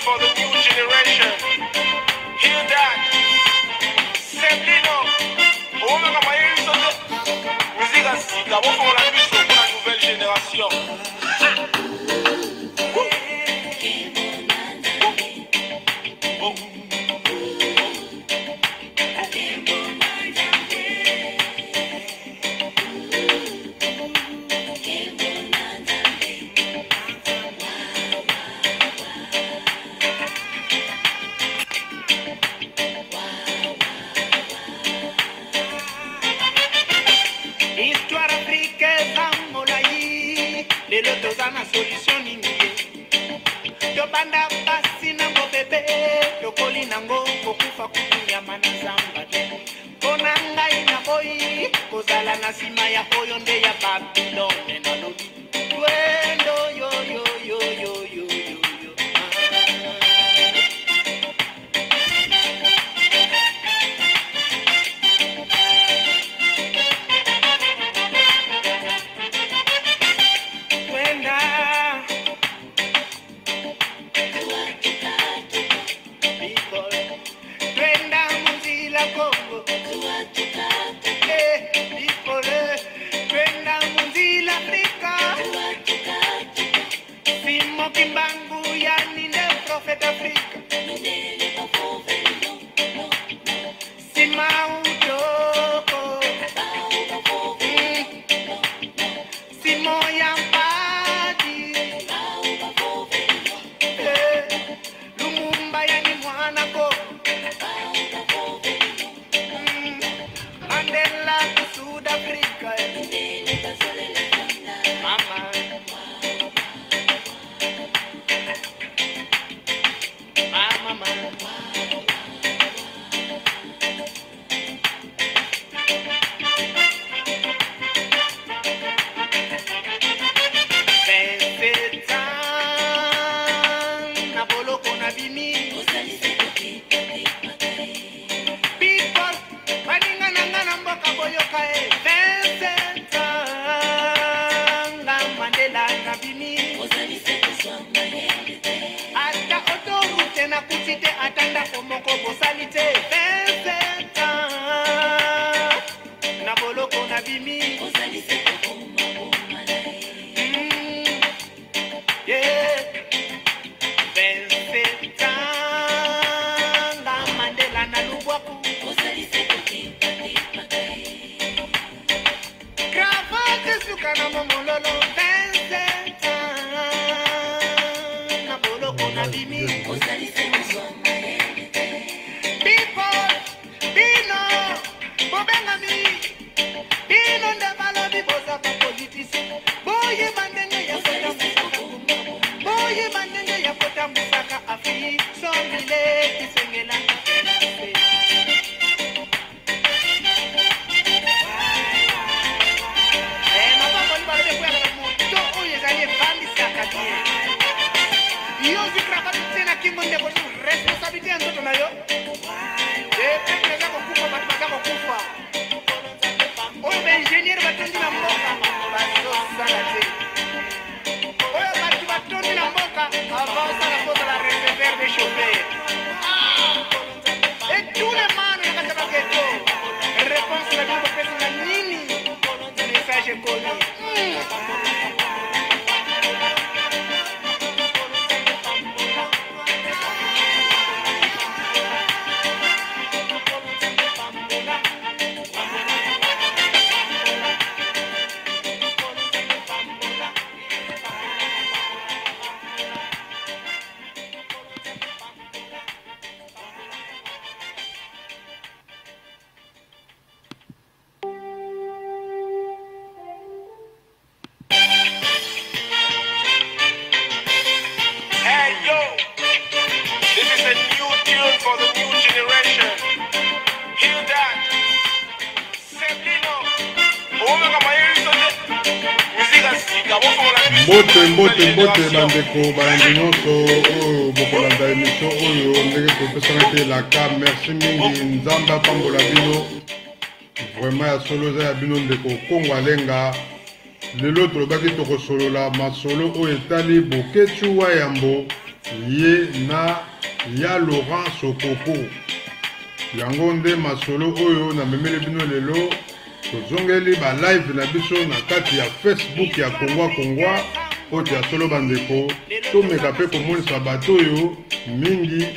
for the new generation. Hear that? Semblino. Oh, mais comment ils sont? Musique à Sika. On va la musique pour la nouvelle génération. Tozana solution nini yo banda basi nango bebe yo koli nango kokufa kunyama na zamba kona ngai na boyi kozala na sima ya oyo nde ya Babylone na lobi twendo yo yo yo yo yo yo mbote bandeko balandi nyonso oyo bokolanda émission oyo ndenge topesanaki elaka. Merci mingi, nzambe apambola bino vraiment ya solo eza ya bino ndeko Kongo Alenga. Lelo tolobaki tokosolola masolo oyo etali Boketu Wayambo ye na ya Laurent Sokoko. Yango nde masolo oyo na memele bino lelo tozongeli ba live na biso na kati ya Facebook ya Kongwa oyo ya solo bandeko tomeka pe komonisa bato oyo mingi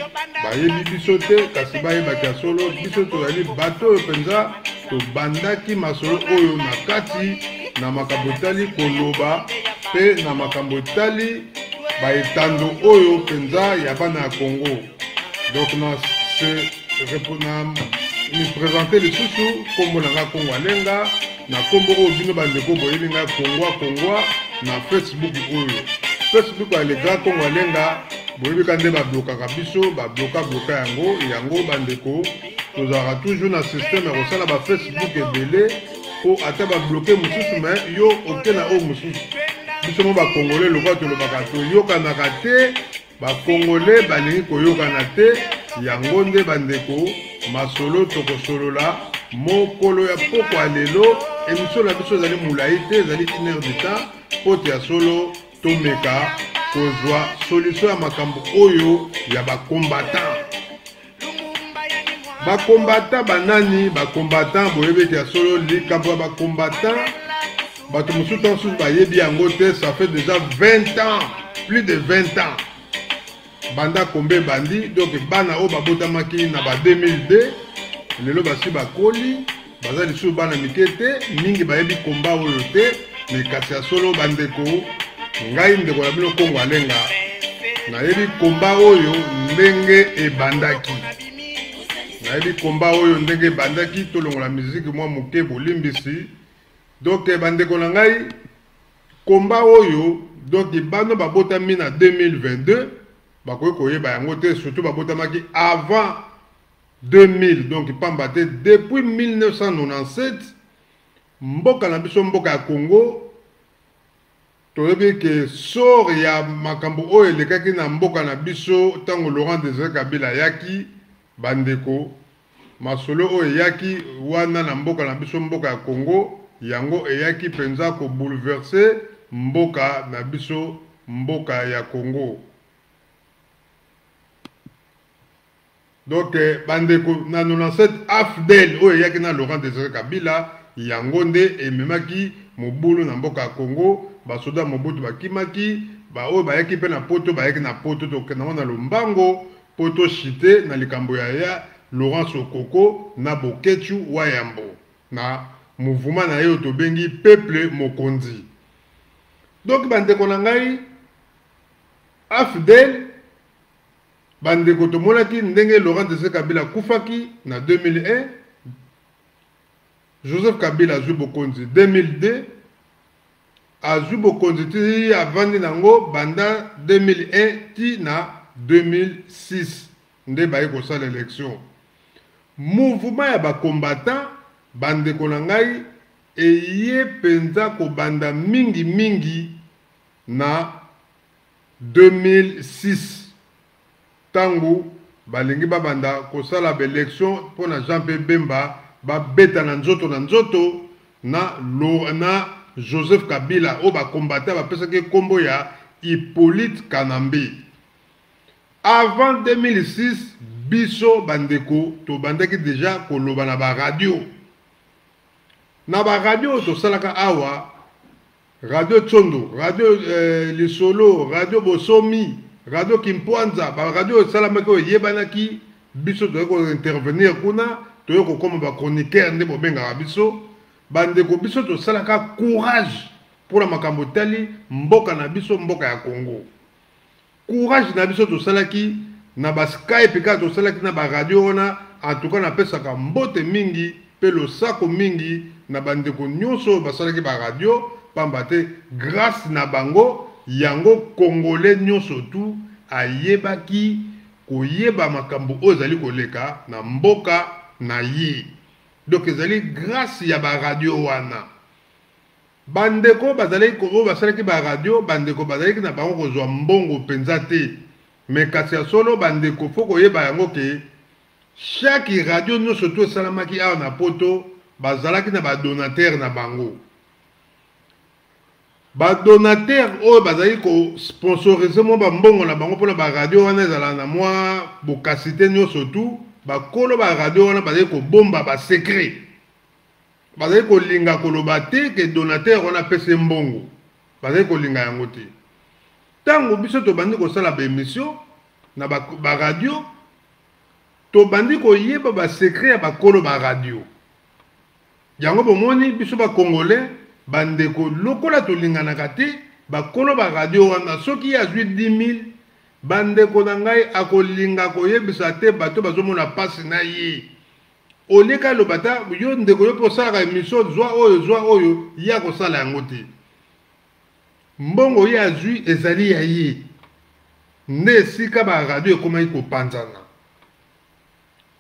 bayebi biso te kasi bayebaki ya solo biso tozali bato oyo mpenza tobandaki masolo oyo na kati na makambo etali koloba pe na makambo etali baetando oyo mpenza ya bana ya Congo. Donc na mi présenter lisusu kombo na nga Kongo Alenga na kombo oyo bino bandeko boyebi nga Kongwa na Facebook oyo Facebook ya le grand Kongo Alenga boyebi ka nde bablokaka biso babloka yango bandeko tozalaka toujours na système ya kosala ba Facebook ebele po ata babloke mosusu me yo oke na oyo mosusu biso mo bakongole lokwa tolobaka toyokanaka te bakongole balingi koyokana te yango nde bandeko masolo tokosolola mokolo ya poko ya lelo émission na biso ezali molai te ezali 1 heure du temps po te ya solo tomeka kozwa solution ya makambo oyo ya bakombatant banani bakombatant boyebeki ya solo likambo ya bakombatant bato mosusu ta mosusu bayebi yango te. Ça fait déjà 20 ans, plus de 20 ans banda kombe bandi. Donc bana oyo babotamaki na ba 2002 lelo basi bakoli baza lisusu bana mike te mingi bayebi komba oyo te. Mais kasi ya solo bandeko ngai ndeko ya bino Kongo Alenga nayebi komba oyo ndenge ebandaki tolongola miziki mwa moke bolimbisi. Donc bandeko na ngai komba oyo donc bano babotami na 2022 bakoki koyeba yango te, surtout babotamaki avant 2000. Donc pamba te depuis 1997 mboka na biso mboka ya Congo toyebi ke sor ya makambo oyo elekaki na mboka na biso tango Laurent Désiré Kabila yaki bandeko masolo oyo yaki wana na mboka na biso mboka ya Congo yango eyaki penza ko bouleverser mboka na biso mboka ya Congo. Donc bandeko na 97 AFDEL oyo yaki na Laurent Désiré Kabila yango nde ememaki mobulu na mboka ya Congo. Basoda Mobutu bakimaki ba oyo bayaki pe na poto bayaki na poto tokenda na lombango poto chité na likambo ya Laurent Sokoko na Bokechu Wayambo na mouvement na yo tobengi peuple mokonzi. Donc bandeko na ngai AFDEL bandeko tomonaki ndenge Laurent Désiré Kabila kufaki na 2001, Joseph Kabila azwi bokonzi 2002, azwi bokonzi ti avandi nango banda 2001 ti na 2006 nde baye kosala élection. Mouvement ya bakombatant bandeko na ngai eye penza kobanda mingi na 2006 tangu balingi babanda kosala ba élection pona Jean-Pierre Bemba babeta na nzoto na Joseph Kabila o bakombata bapesaki kombo ya Hippolyte Kanambe. Avant 2006 biso bandeko to bandaki déjà koloba na ba radio to salaka awa radio Tsondo, radio Lisolo, radio Bosomi, radio Kimpwanza, ba radio salamaki oyebanaki biso to ko intervenir kuna to ko koma ba chroniqueur nde bobenga biso bandeko biso to salaka courage pour la makambo tali mboka na biso mboka ya Congo. Courage na biso to salaki na ba Skype ka to salaki na ba radio ona en tout cas na pesaka mbote mingi pe lo sako mingi na bandeko nyonso basalaki ba radio pamba te grâce na bango yango congolais nyonso tu ayebaki koyeba makambo ozali koleka na mboka na ye. Donc ezali grâce ya ba radio wana bandeko bazali ko basalaki ba radio bandeko bazali na bango kozwa mbongo penza te. Mais kasi ya solo bandeko foko yeba yango ke chaque radio nyonso tu esalamaki awa na poto bazalaki na ba donateur na bango. ba donateur oyo bazali ko sponsoriser mo ba mbongo na bango pona ba radio wana ezala na mwa bokasite nyonso tu ba kolo ba radio wana bazali ko bomba ba secret bazali ko linga koloba te ke donateur wana pese mbongo bazali ko linga yango te tango biso to bandi ko sala ba émission na ba radio to bandi ko yeba ba secret ya ba kolo ba radio yango bomoni biso ba congolais bandeko lokola tolinganaka te bakolo ba radio wana soki azwi 10 000 bandeko na ngai akolinga koyebisa te bato bazomona pasi na ye oleka lobata yo ndeko yo posalaka émission zwa oyo ya kosala yango te mbongo ye azwi ezali ya ye nde esika ba radio ekomaki kopanzana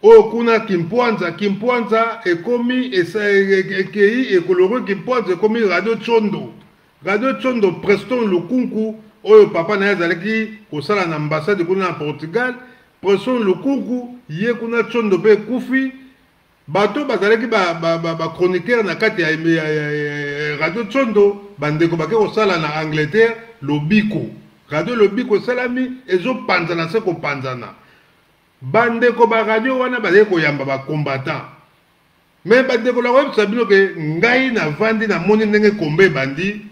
oyo kuna kimpwanza ekomi ekei ekolori kimpwanza ekomi radio tsondo Preston Lukunku oyo papa na ye azalaki kosala na ambassade kuna na Portugal Preston Lukunku ye kuna tsondo mpe ekufi bato bazalaki bachroniqueur na kati ya radio tsondo bandeko bake kosala na Angleterre lobiko radio lobiko esalami ezopanzana se kopanzana bandeko ba radio wana bazali koyamba ba combattant mais bandeko la web sabino ke ngai na vandi na moni ndenge kombe bandi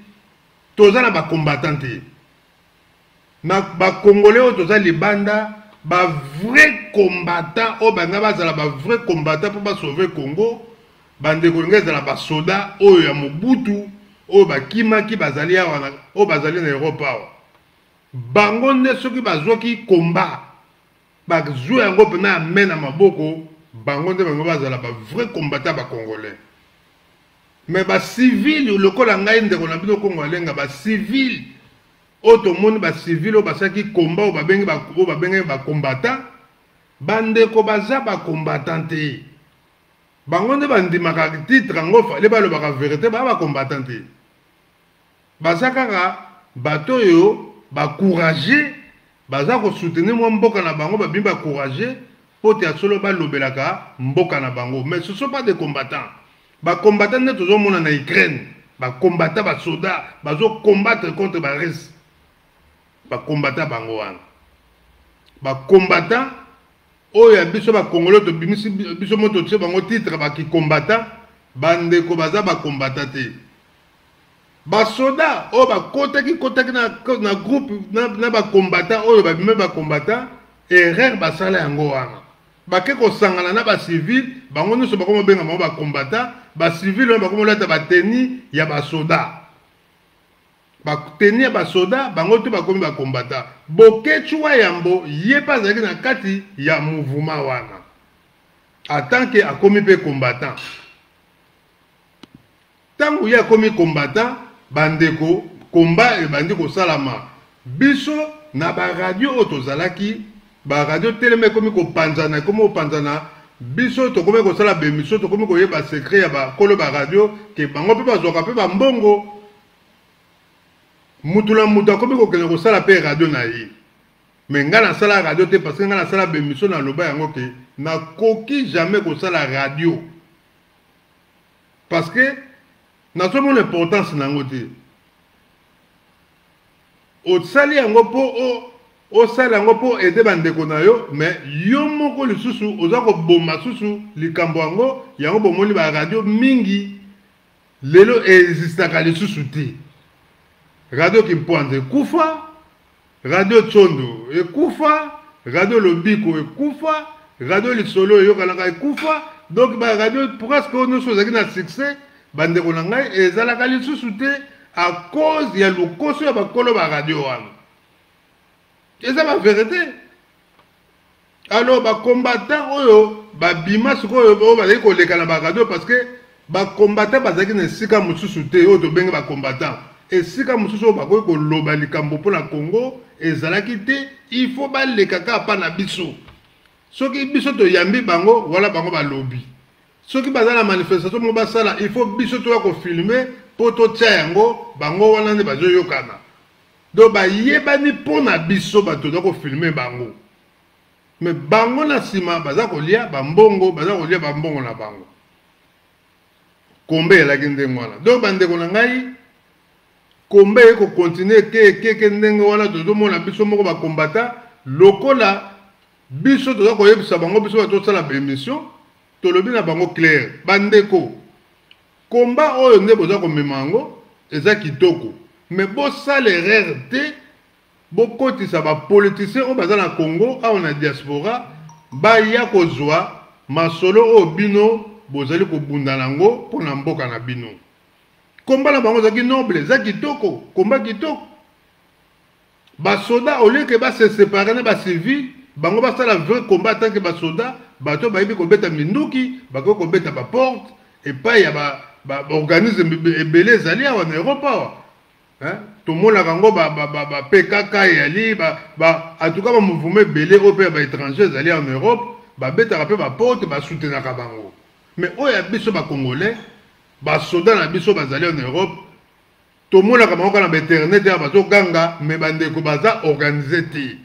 toza na ba combattant te na ba congolais toza libanda ba vrai combattant o banga bazala ba vrai combattant pour ba sauver Congo bandeko ngeza na ba soda oyo ya Mobutu o ba kimaki bazali wana o bazali na Europa bango nde soki bazwaki combat bazou yango pena amena maboko bango nde bango bazala ba vrai combattant ba congolais mais ba civil lokola ngai ndeko na bino Kongo alenga ba civil oto moni ba civil o basaki combat o babengi ba combattant bandeko baza ba combattant te bango nde bandimaka titre ngo fale balobaka vérité ba combattant te bazakaka bato yo ba courageux baza ko soutenir moi mboka na bango babimba encourager pote ya solo balobelaka mboka na bango mais ce sont pas des combattants ba combattants ne tozo mona na Ukraine ba combattants ba soldats bazo combattre contre ba Russie ba combattants bango wana ba combattants oya biso ba congolais to biso moto tse bango titre ba ki combattant bande ko baza ba combattants te basoda oyo bakotaki na groupe na bacombattant oyo babime bacombattant erreur basala yango wana bake kosangana na bacivile bango nyonso bakoma benga bango bacombattant bacivile oyo bakoma olata bateni ya basoda bateni ya basoda bango te bakomi bacombattant bokecuwa yambo ye mpe azalaki na kati ya mouvement wana atanke akomi mpe combattant ntango ye akomi combattant bandeko komba ebandi kosalama biso na ba radio oyo tozalaki ba radio teleme ekomi kopanzana ekomi kopanzana biso tokomi kosala bemission tokomi koyeba secret ya bakolo ba radio ke bango mpe bazwaka mpe bambongo mutu na mutu akomi kokende kosala mpe radio na ye me ngai nasala radio te parce que ngai nasala bemission na loba yango ke nakoki jamais kosala radio parce que nazomona importance nango te osali yango po osala yango po aider bandeko na yo mais yo moko lisusu oza koboma susu likambo yango bomoni ba radio mingi lelo existaka lisusu te radio Kimpwanza ekufa radio Tsondo ekufa radio Lobiko ekufa radio Lisolo eyokanaka ekufa donc ba radio presque nyonso ezalaki na succès bandeko na ngai ezalaka lisusu te à cause ya lokoso ya bakolo ba radio wana eza ba vérité alors ba combattant oyo babima sikoyo oyo bazali koleka na ba radio parce que ba combattant bazalaki na esika mosusu te oyo tobenge ba combattant esika mosusu oyo bakoki koloba likambo mpona Congo ezalaki te il faut baleka kaka na biso soki biso toyambi bango wala bango balobi soki baza na manifestation mo basala il faut biso toya kofilme po totia yango bango wana nde bazoyokana donc bayebani mpona biso bato toya kofilme bango mais bango na nsima baza kolia bambongo na bango kombe elaki ndenge wana donc bandeko na ngai combat eko continuer ke ndenge wana tozomona biso moko ba combattant lokola biso toza koyebisa bango biso batosala ba émission tolobi na bango clair bandeko combat oyo nde boza komema yango eza kitoko mais bosala erreur te bokotisa bapoliticien oyo baza na Congo awa na diaspora baya kozwa masolo oyo bino bozali kobunda nango mpona mboka na bino combat na bango ezalaki noble eza kitoko combat kitoko basoda au lieu ke base séparé na bacivil bango basala vrai combat tant que basoda bato bayebi kobeta minduki bakoki kobeta baporte epai ya baorganisme ebele ezali awa na Europe awa tomonaka yango PKK eyali en tout cas bamouvement ebele oyo mpe ya baétranger ezali en Europe babetaka mpe baporte basoutenaka bango mais oyo ya biso bacongolais basoda na biso bazali en Europe tomonaka bango kaka na bainternet ya bazoganga mais bandeko baza organisé te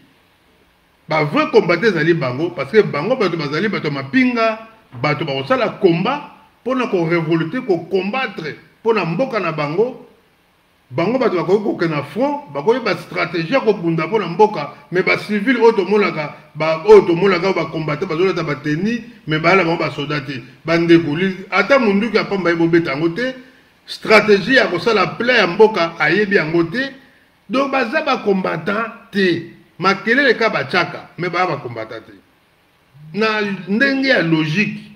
bavrai combattant ezali bango parce que bango bato bazali bato mapinga bato bakosala combat mpona korévoluter kocombattre mpona mboka na bango bango bato bakoki kokende na front bakoki bastratégie ya kobunda mpona mboka mais bacivile oyo tomonaka oyo bacombattant bazolata bateni mais bayala bango basoda te bandeko ata munduki apamba ye bobeta yango te stratégie ya kosala plein ya mboka ayebi yango te donc baza bacombattant te makelele ka batiaka mais baya bacombattant te na ndenge ya logique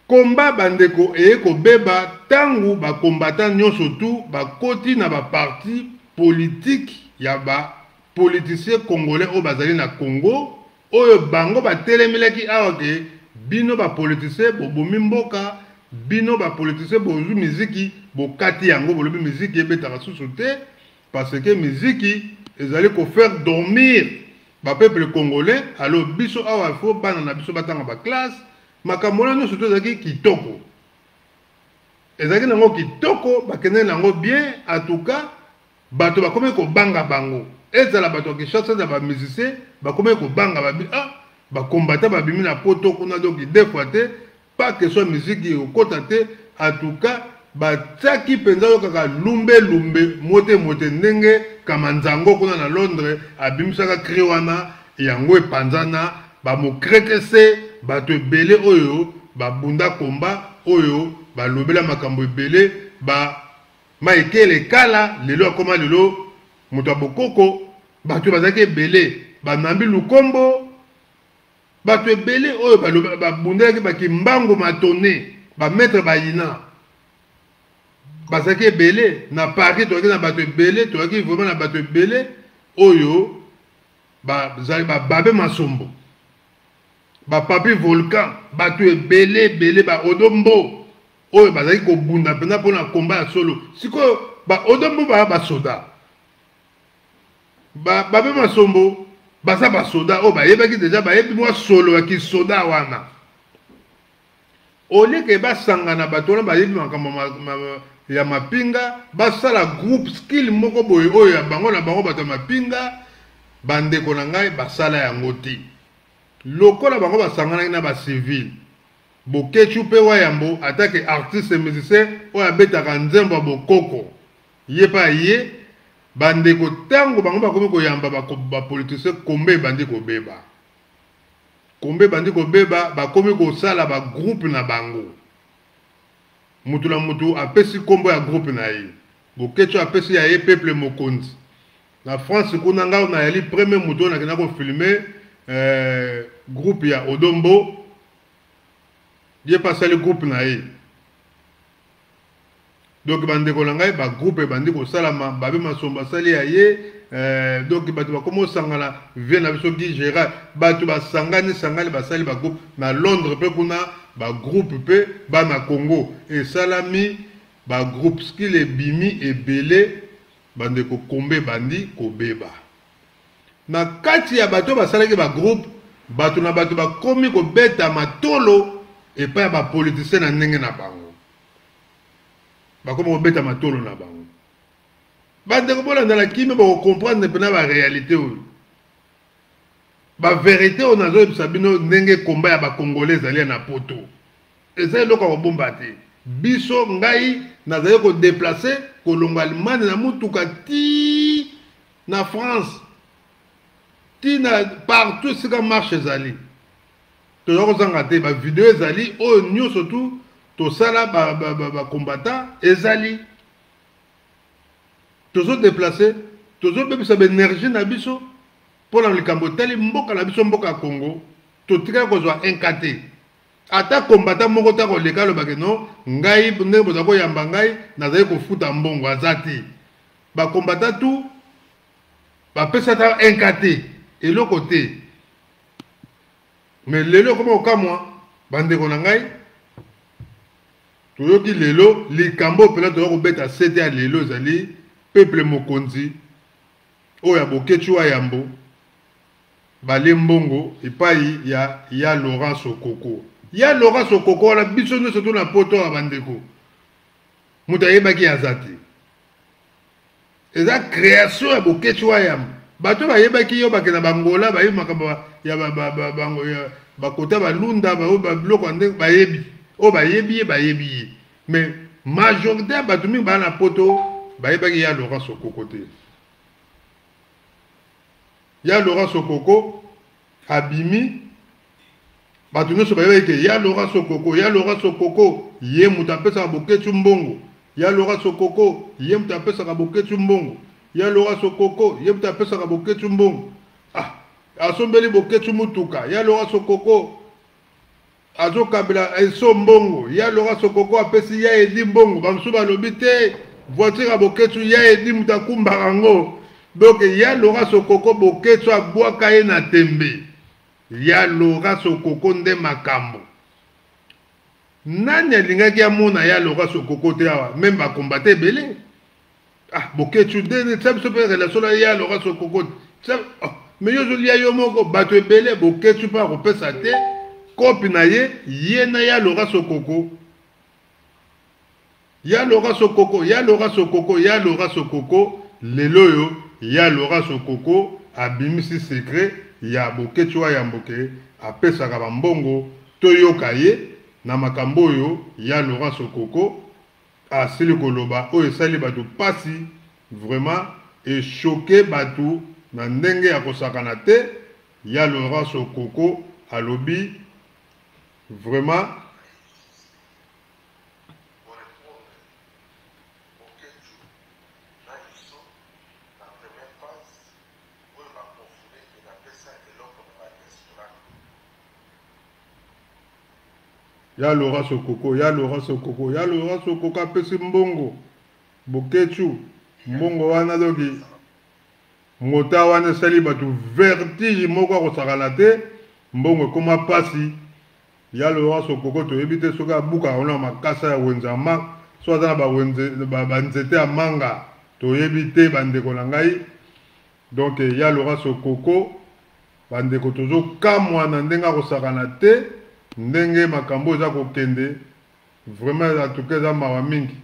combat bandeko eye kobeba tangu bacombattant nyonso tu bakoti na baparti politique ya bapoliticien congolais oyo bazali na Congo oyo bango batelemelaki awa ke bino bapoliticien bobomi mboka bino bapoliticien bozwi miziki bokati yango bolobi miziki ebetaka susu te parce que miziki ezali kofaire dormir bapeuple congolais alors biso awa fo bana na biso batanga baklasse makambo wana nyonso to ezalaki kitoko ezalaki nango kitoko bakende nango bien en tout cas bato bakomi kobanga bango ezala bato ya Kinshasa na bamusicien bakomi kobanga babi bacombattant babimi na poto kuna donc des fois te pas que soit musique ekokota te en tout cas batiaki mpenza oyo kaka lumbe mote ndenge kamanzango kuna na Londres abimisaka cri wana yango epanzana bamokrekese bato ebele oyo babunda komba oyo balobela makambo ebele maekele kala lelo akoma lelo moto ya bokoko bato bazalaki ebele banambi lukombo bato ebele oyo babundelaki bakimbango matone bametre bayina bazalaki ebele na Paris toyaki na bato ebele toyaki vraiment na bato ebele oyo bazali babe masombo bapapi volcan bato ebele baodombo oyo bazali kobunda mpenza mpona komba ya solo sikoyo baodombo baya basoda babe masombo baza basoda oyo bayebaki deja bayebi mwa solo ya kisoda wana oleke basangana bato wana bayebi makambo ya mapinga basala groupe skill moko boye oyo ya bango na bango bato ya mapinga bandeko na ngai basala yango te lokola bango basanganaki na bacivile bokechu mpe wayambo atake artiste musicien oyo abetaka nzembo ya bokoko ye mpa ye bandeko ntango bango bakomi koyamba bapoliticien kombe ebandi kobeba bakomi kosala bagroupe na bango mutu na mutu apesi kombo ya groupe na ye bokechu apesi ya ye peuple mokonzi na France kuna ngao na yali premier mutu oyo nakenda kofilme groupe ya Odombo ye pasali groupe na ye donc bandeko na ngai bagroupe ebandi kosalama babe masombo asali ya ye donc bato bakomi osangana vie na biso Guy Gérard bato basangani basali bagroupe na Londres mpe kuna bagroupe mpe bana Congo esalami bagroupe skill ebimi ebele bandeko kombe bandi kobeba na kati ya bato basalaki bagroupe bato na bato bakomi kobeta matolo epai ya bapoliticien na ndenge na bango bakomi kobeta matolo na bango bandeko bolandala kimi bakokomprendre mpena baréalité oyo bavérité oyo nazoyebisa bino ndenge komba ya bakongolais ezali na poto eza eloko ya kobomba te biso ngai nazali ko déplacer kolonga Allemagne na mutuka ti na France ti na partout sika marche ezali toza kozanga te ba video ezali oyo nyonso tu tosala ba combattant ezali tozo déplacer tozo bebisa ba énergie na biso mpona likambo tali mboka na biso mboka Congo totika kozwa inkate ata combattant moko ta koleka alobaki no ngai ndenge boza koyamba ngai nazali kofuta mbongo aza te bacombattant tu bapesa ta inkate eloko te mais lelo koma okamwa bandeko na ngai toyoki lelo likambo mpela toza kobeta sete ya lelo ezali peuple mokonzi oyo ya boketu wa yambo bale mbongo epai ya Laurent Sokoko ya Laurent Sokoko wana biso nyonso to na poto ya bandeko moto ayebaki aza te eza création ya boketu wa yambo bato bayebaki yo bakena bangola bayebi makambo ya bakota balunda biloko ya ndenge bayebi oyo bayebi ye mais majorité ya bato mingi baa na poto bayebaki ya Laurent Sokoko te ya Laurent Sokoko abimi bato nyonso bayebaki ke ya Laurent Sokoko ya Laurent Sokoko ye moto apesaka boketu mbongo ya Laurent Sokoko ye moto apesaka boketu mbongo ya Laurent Sokoko ye moto apesaka boketu mbongo asombeli boketu mutuka ya Laurent Sokoko azokabela eso mbongo ya Laurent Sokoko apesi ya edi mbongo bamosusu balobi te voiture ya boketu ya edi moto akumbaka yango donc ya Laurent Sokoko boketu abwaka ye na tembe ya Laurent Sokoko nde makambo nani alingaki amona ya Laurent Sokoko te awa même bakombate ebele boketu nde sabi so mpe relation na ya Laurent Sokoko mais yo zolia yo moko bato ebele boketu mpe akopesa te kopi na ye na ya Laurent Sokoko ya Laurent Sokoko ya Laurent Sokoko ya Laurent Sokoko lelo yo ya Laurent Sokoko abimisi secret ya boketu wa yamboke apesaka bambongo toyoka ye na makambo oyo ya Laurent Sokoko asili koloba oyo esali bato pasi vraiment echoke bato na ndenge ya kosakana te ya Laurent Sokoko alobi vraiment ya Laurent Sokoko ya Laurent Sokoko ya Laurent Sokoko apesi mbongo boketu mbongo wana doki mota wana esali bato vertige moko akosakana te mbongo ekoma pasi ya Laurent Sokoko toyebi te soki abukaka wana makasa ya wenze ama so aza na banzete ya manga toyebi te bandeko na ngai donc ya Laurent Sokoko bandeko tozokamwa na ndenge akosakana te ndenge makambo eza kokende vraiment atuka eza mawa mingi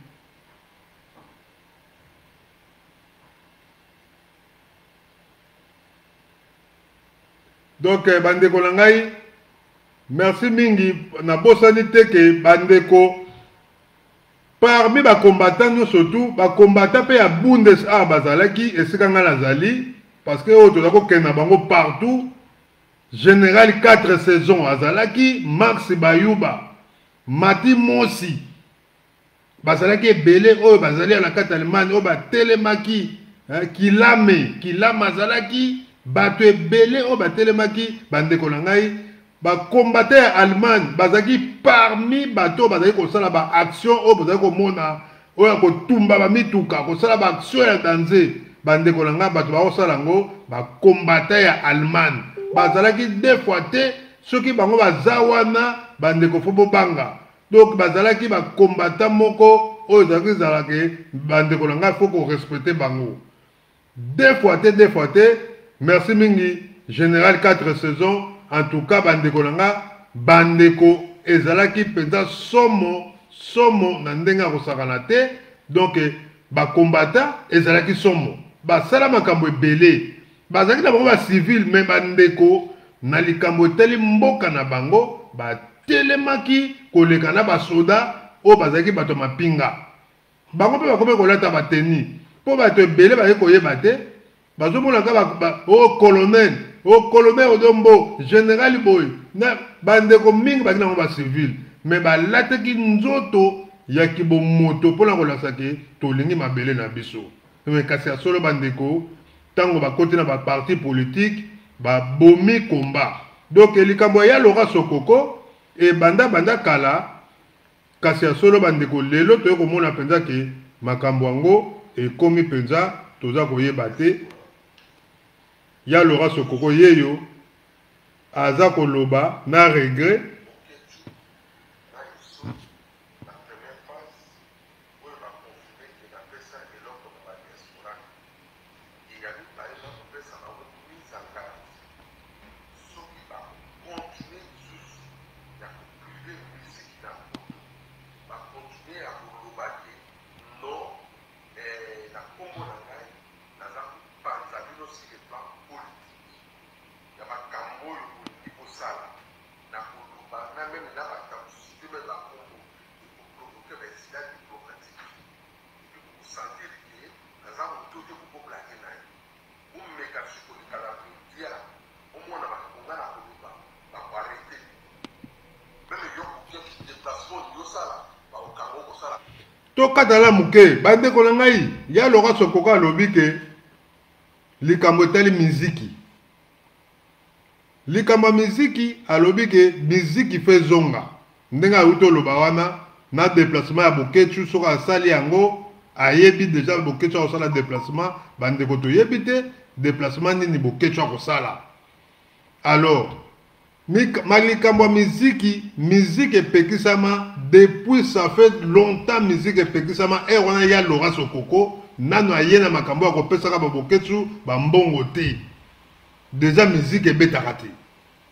donc bandeko na ngai merci mingi nabosani te ke bandeko parmi bacombattant nyonso tu bacombattant mpe ya bundes awa bazalaki esika ngai nazali parce que oyo toza kokende na bango partout général 4 saisons azalaki Max Bayuba Mati Mosi bazalaki ebele oyo bazali na kati Allemagne oyo batelemaki kilama azalaki bato ebele oyo batelemaki bandeko na ngai bacombattant ya Allemagne bazalaki parmi bato bazali kosala baaction oyo bazali komona oyo ya kotumba bamituka kosala baaction ya danger bandeko na ngai bato bakosala yango bacombattant ya Allemagne bazalaki deux fois te soki bango baza wana bandeko fo bobanga donc bazalaki bacombattant moko oyo ezalaki bandeko na ngai fo korespecte bango deux fois te merci mingi général 4 saisons en tout cas bandeko na ngai bandeko ezalaki mpenza somo na ndenge ya kosakana te donc bacombattant ezalaki somo basala makambo ebele bazalaki na bango bacivile me bandeko na likambo etali mboka na bango batelemaki koleka na basoda oyo bazalaki bato mapinga bango mpe bakomi kolata bateni mpo bato ebele baye koyeba te bazomonaka colonel odombo général boy na bandeko mingi baki nango bacivile me balataki nzoto ya kibomoto mpona kolakisa ke tolingi mabele na biso me kasi ya solo bandeko ntango bakoti na baparti politique babomi komba donc likambo ya Laurent Sokoko ebanda kala kasi ya solo bandeko lelo toye komona mpenza ke makambo yango ekomi mpenza toza koyeba te ya Laurent Sokoko yeyo aza koloba na regret tokatala muke bandeko na ngai ya Laurent Sokoko alobi ke likambo etali miziki alobi ke miziki fe zonga ndenge auto loba wana na déplacement ya Bokechu soka asali yango ayebi déjà Bokechu akosala déplacement bandeko toyebi te déplacement nini Bokechu akosala alors malikambo ya miziki epekisama depuis ça fait longtemps musique epekisama wana ya Laurent Sokoko nano aye na makambo ya kopesaka Bokechu bambongo te déjà musique ebetaka te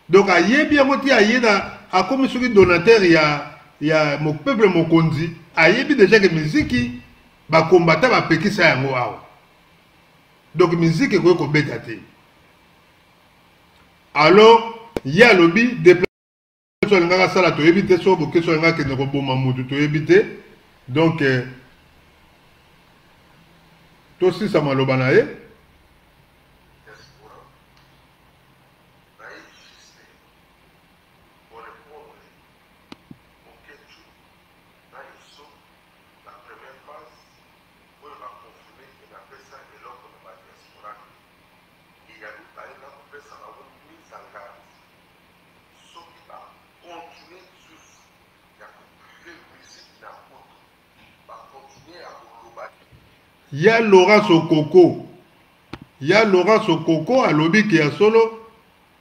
donc ayebi yango te aye na akomi soki donateur ya peuple mokonzi ayebi déjà que musique bakombata bapekisa yango awa donc musique ekoki kobeta te alors ya lobi déplacement ngaka sala toyebi te so Bokechu ngaka kende koboma mutu toyebi te donc tosisa maloba na ye ya Laurent Sokoko alobi ke ya solo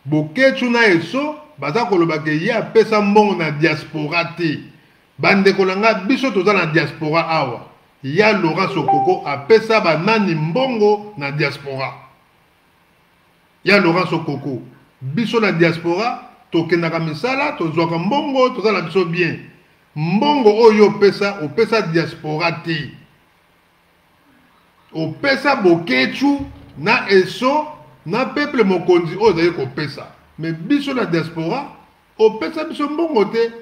Bokechu na eso baza koloba ke ye apesa mbongo na diaspora te bandeko na nga biso toza na diaspora awa ya Laurent Sokoko apesa banani mbongo na diaspora ya Laurent Sokoko biso na diaspora tokendaka misala tozwaka mbongo toza na biso bien mbongo oyo opesa diaspora te opesa Bokechu na eso na peuple mokonzi oyo ozali kopesa mais biso na diaspora opesa biso mbongo te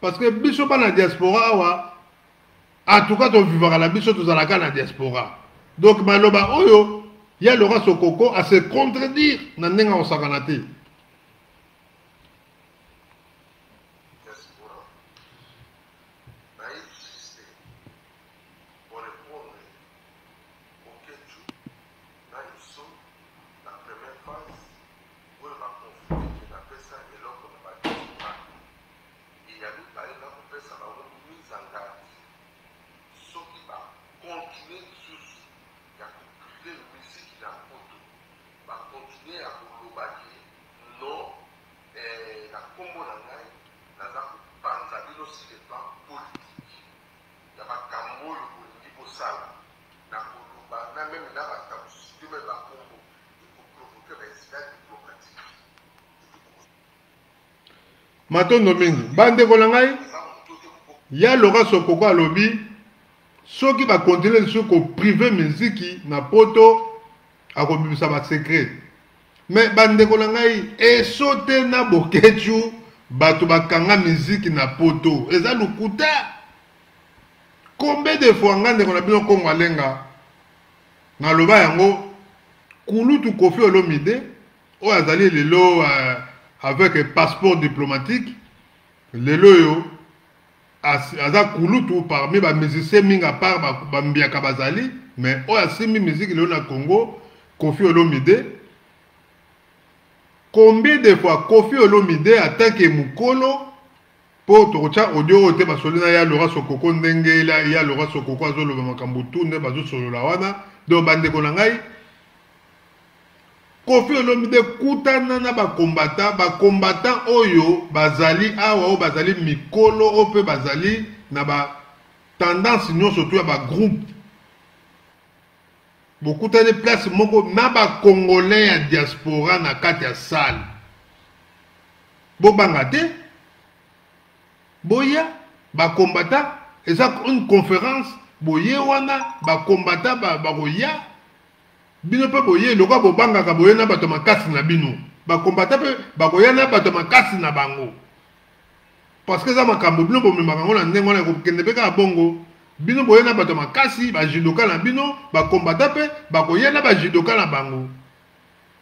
parce que biso bana diaspora awa en tout cas tovivaka na biso tozalaka na diaspora donc maloba oyo ya Laurent Sokoko a se contredire na ndenge osakana te matondo mingi bandeko na ngai ya Laurent Sokoko alobi soki ba continuer sur ko privé musique na poto akobibisa ba secret mais bandeko na ngai esote na Bokechu bato bakanga musique na poto eza lukuta combien de fois ngande qu'on a bien Congo alenga na loba yango kulutu Koffi Olomide o azali lelo avec un passeport diplomatique lelo yo aza kulutu parmi ba musiciens mingi à part ba mbiaka bazali mais o asimi musique lelo na Congo Koffi Olomide. Combien de fois Koffi Olomide attaque mukolo pour tocha audio te basolina ya Laura Sokoko ndenge ya Laura Sokoko azoloba makambo tunde bazo solola wana do bande ko ngai Koffi Olomide kutana na ba combattant oyo bazali awa o bazali mikolo o pe bazali na ba tendance nyonso to ya ba groupe beaucoup de place moko na ba congolais ya diaspora na kati ya salle bo bangate boya ba combattant eza une conférence boye wana ba combattant ba roya bino pe boye loka bo bangaka boye na bato makasi na bino ba combattant pe ba koya na bato makasi na bango parce que za makambo bino bo memaka ngona ndengo na ko kende pe ka bongo bino boye na bato makasi ba judoka na bino ba combattant pe ba koya na ba judoka na bango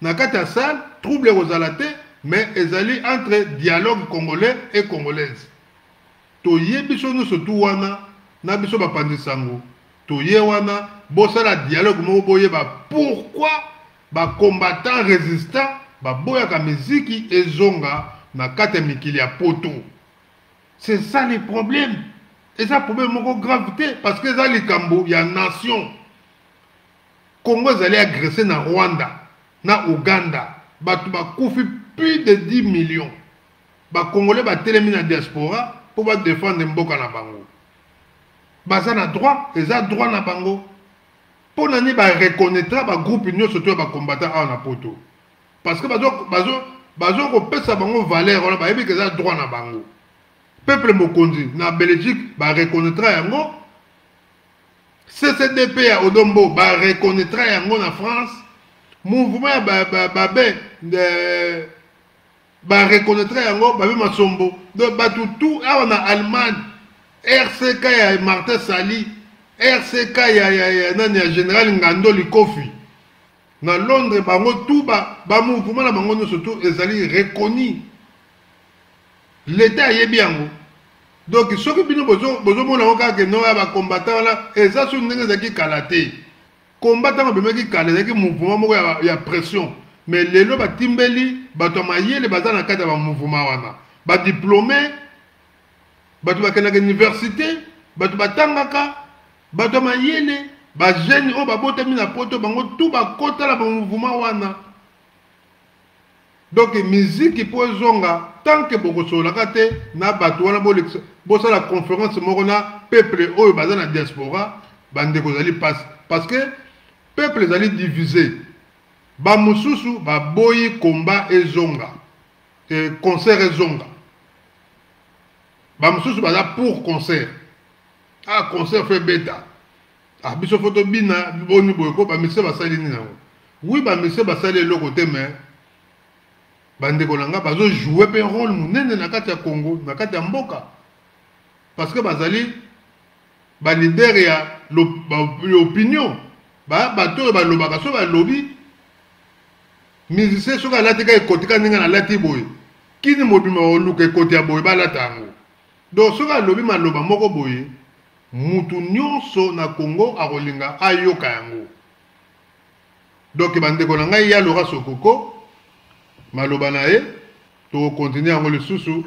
na kati ya salle trouble rozala te mais ezali entre dialogue congolais et congolaise toye biso no surtout wana na biso ba pandisango toye wana bosala dialogue mo boye ba pourquoi ba combattant résistant ba boya ka miziki ezonga na kati ya mikili ya poto. C'est ça le problème. Et ça problème moko gravité parce que ça likambo ya nation Congo zali agressé na Rwanda na Uganda batu bakufi plus de 10 millions ba congolais ba telemi na diaspora pour ba défendre mboka na bango baza na droit eza droit na bango pour nani ba reconnaître ba groupe union surtout ba combattant na poto parce que bazo ko pesa bango valeur on ba yebi que eza droit na bango peuple mokonzi na Belgique ba reconnaître yango CCDP ya Odombo ba reconnaître yango na France mouvement ya ba reconnaître yango ba masombo donc ba tout awa na Allemagne RCK ya Martin Sali RCK ya nani ya général Ngando Likofi na Londres bango tout ba mouvement na bango surtout ezali reconnu l'état yebi yango donc ce que bino bozo mona oka ke no ya ba combattant là eza sur ndenge zaki kalaté combattant ba meki kala zaki mouvement moko ya pression mais lelo ba timbeli bato mayele bazana kata ba mouvement wana ba diplômé bato ba kana université bato batangaka bato mayele ba jeune o ba botami na poto bango tout ba kota la ba mouvement wana donc musique pour zonga tant que boko solaka te na bato wana bo la conférence moko na peuple oyo baza na diaspora bande ko zali passe parce que peuple zali divisé ba mususu ba boyi combat ezonga et concert ezonga ba mususu baza pour concert concert fait bêta biso photo bina boni boyko ba mise basali ni nango oui ba mise basali le côté mais bande ko nanga bazo jouer pe rôle munene na kati ya Congo na kati ya mboka parce que bazali ba leader ya l'opinion bato ba lobaka so ba lobby musicien soka lati ka ekotika ninga na lati boy kini mobima oluka ekoti ya boy balata yango donc soka lobby maloba moko boy mutu nyonso na Congo akolinga ayoka yango donc bande ko nanga ya Laura Sokoko maloba na ye to continuer yango le susu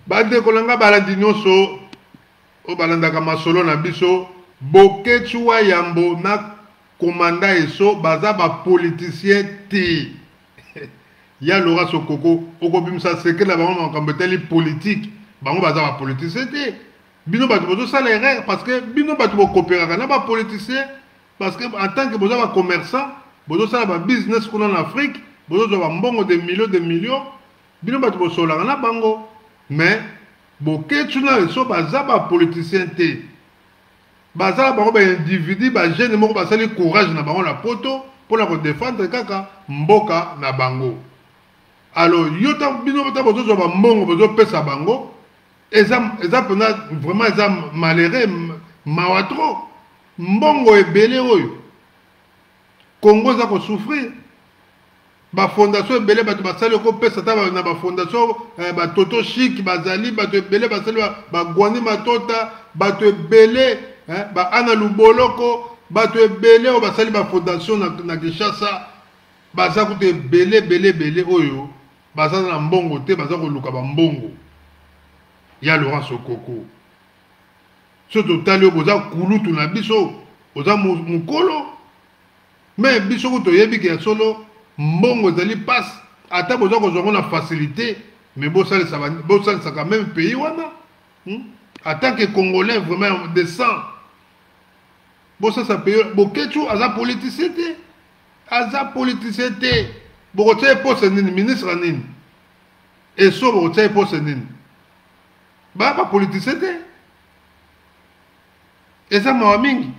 bande kolanga balandi nyonso o balandaka masolo na biso Bokechu wa yambo na commandant eso baza ba politicien te. Ya Laurent Sokoko okobimisa secret la bango makambeteli politique bango baza ba politicien te. Bino batu bozo sala erreur parce que bino batu bo coopérer na ba politicien parce que en tant que bozo ba commerçant bozo sala ba business kuna en Afrique bozo ba mbongo de millions bino batu bo sola na bango mais Bokechu na eso baza ba politicien te. Baza bango ba individu ba jeune moko basali courage na bango la poto pour la défendre kaka mboka na bango. Alors yota bino bata bozo ba mbongo bozo pesa bango eza vraiment eza malheureux mawatro mbongo ebele oyo Congo za ko souffrir ba fondation ebele bato basali ko pesa ta na ba fondation ba toto chic bazali bato ebele basali ba gwani matota bato ebele ba ana luboloko bato ebele o basali ba fondation na Kinshasa baza ko te belé oyo baza na mbongo te baza ko luka ba mbongo ya Laurent Sokoko so totali o boza kulutu na biso oza mukolo mais biso ko toyebi ke solo mbongo zali passe ata boza ko zongo na facilité mais bosali ça quand même pays wana en tant que Congolais vraiment décent bosa ça pays Bokechu aza politicien te bokotia poste nini ministre nini et so bokotia poste nini ba politicien te eza mawa mingi.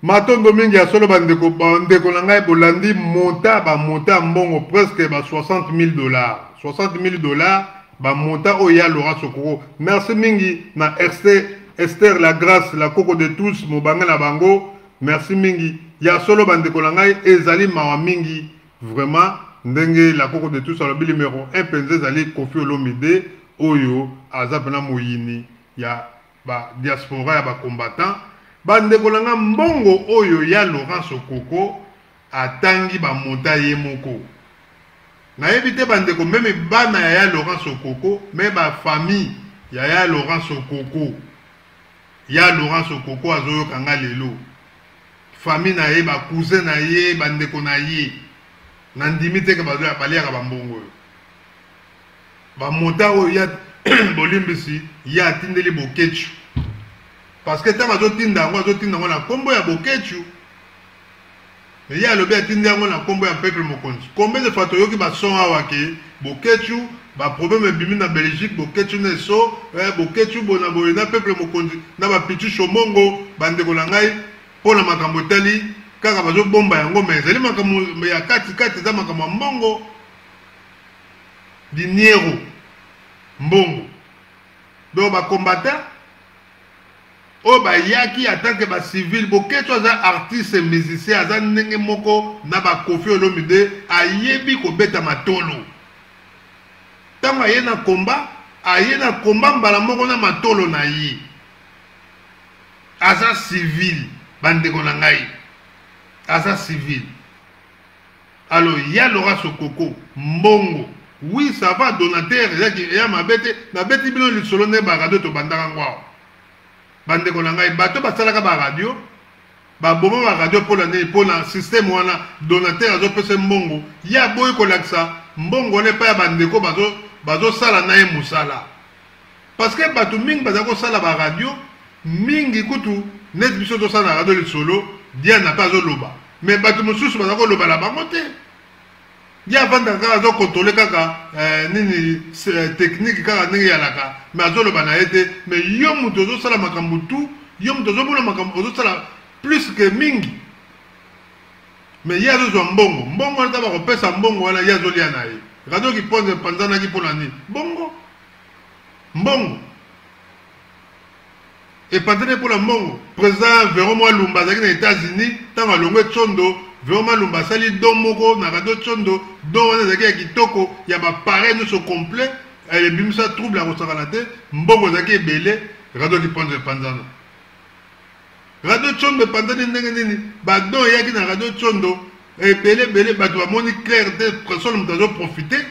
Matondo mingi ya solo bandeko na ngai bolandi monta mbongo presque ba $60,000. $60,000 ba monta oya Laurent Sokoko. Merci mingi na Esther la grâce la coco de tous mobanga na bango. Merci mingi ya solo bandeko na ngai ezali mawa mingi vraiment ndenge la coco de tous alobi numéro 1 penze ezali Koffi Olomide oyo azapena moyini ya ba diaspora ya ba combattant. Bandeko nanga mbongo oyo ya Laurent Sokoko atangi ba monta ye moko. Na éviter bandeko même bana ya Laurent Sokoko, mais ba famille ya Laurent Sokoko. Ya Laurent Sokoko azoyo kanga lelo. Famille na ye ba cousin na ye bandeko na ye. Nandimite ke bazo ya balia ka mbongo. Ba monta oyo ya bolimbisi ya tindeli Bokechu. Parce que tant azotinda ngo na kombo ya Bokechu mais ya lobi atindi yango na kombo ya peuple mokonzi. Combien de fois toyoki ba son awa ke bokechu ba problème bimi na Belgique bokechu ne so bokechu bona boyena peuple mokonzi na ba pichu shomongo bandeko na ngai pona makambo tali kaka bazo bomba yango mais ezali makambo ya kati za makambo mbongo dinero mbongo donc ba combattant o ba yaki en tant que ba civil bokechu aza artiste musicien aza ndenge moko na ba Koffi Olomide ayebi ko beta matolo tango aye na combat mbala moko na matolo na ye aza civil bandeko na ngai aza civil. Alors il y a Laurent Sokoko mbongo oui ça va donateur ya mabete na beti bino lisolo ne ba radio to bandaka ngwao bandeko na ngai bato basalaka ba radio ba bomo ba radio pour la système wana donateur azo pese mbongo ya boy ko laksa mbongo ne pa ya bandeko bazo sala na ye musala parce que bato mingi bazako sala ba radio mingi kutu net biso to sala radio lisolo dia na pas loba mais bato mususu bazako loba la bango te dia vanda kaka zo contrôler kaka nini technique kaka ndenge ya laka mais azo loba na ete mais yo muto zo sala makambo tu yo muto zo bula makambo zo sala plus que mingi mais ya zo mbongo wana taba ko pesa mbongo wana ya zo lia na ye radio ki pose panzana ki pona ni mbongo et pendant pour la mbongo président Véron Lumba zaki na États-Unis tanga longwe tsondo Véron Lumba sali don moko na radio tsondo don wana zaki ya kitoko ya ba paré no so complet et bimsa trouble à Rosakalate mbongo zaki ebele radio ki pose panzana radio tsondo panzana ndenge nini ba don yaki na radio tsondo ebele bato bamoni clair de personne mutazo profiter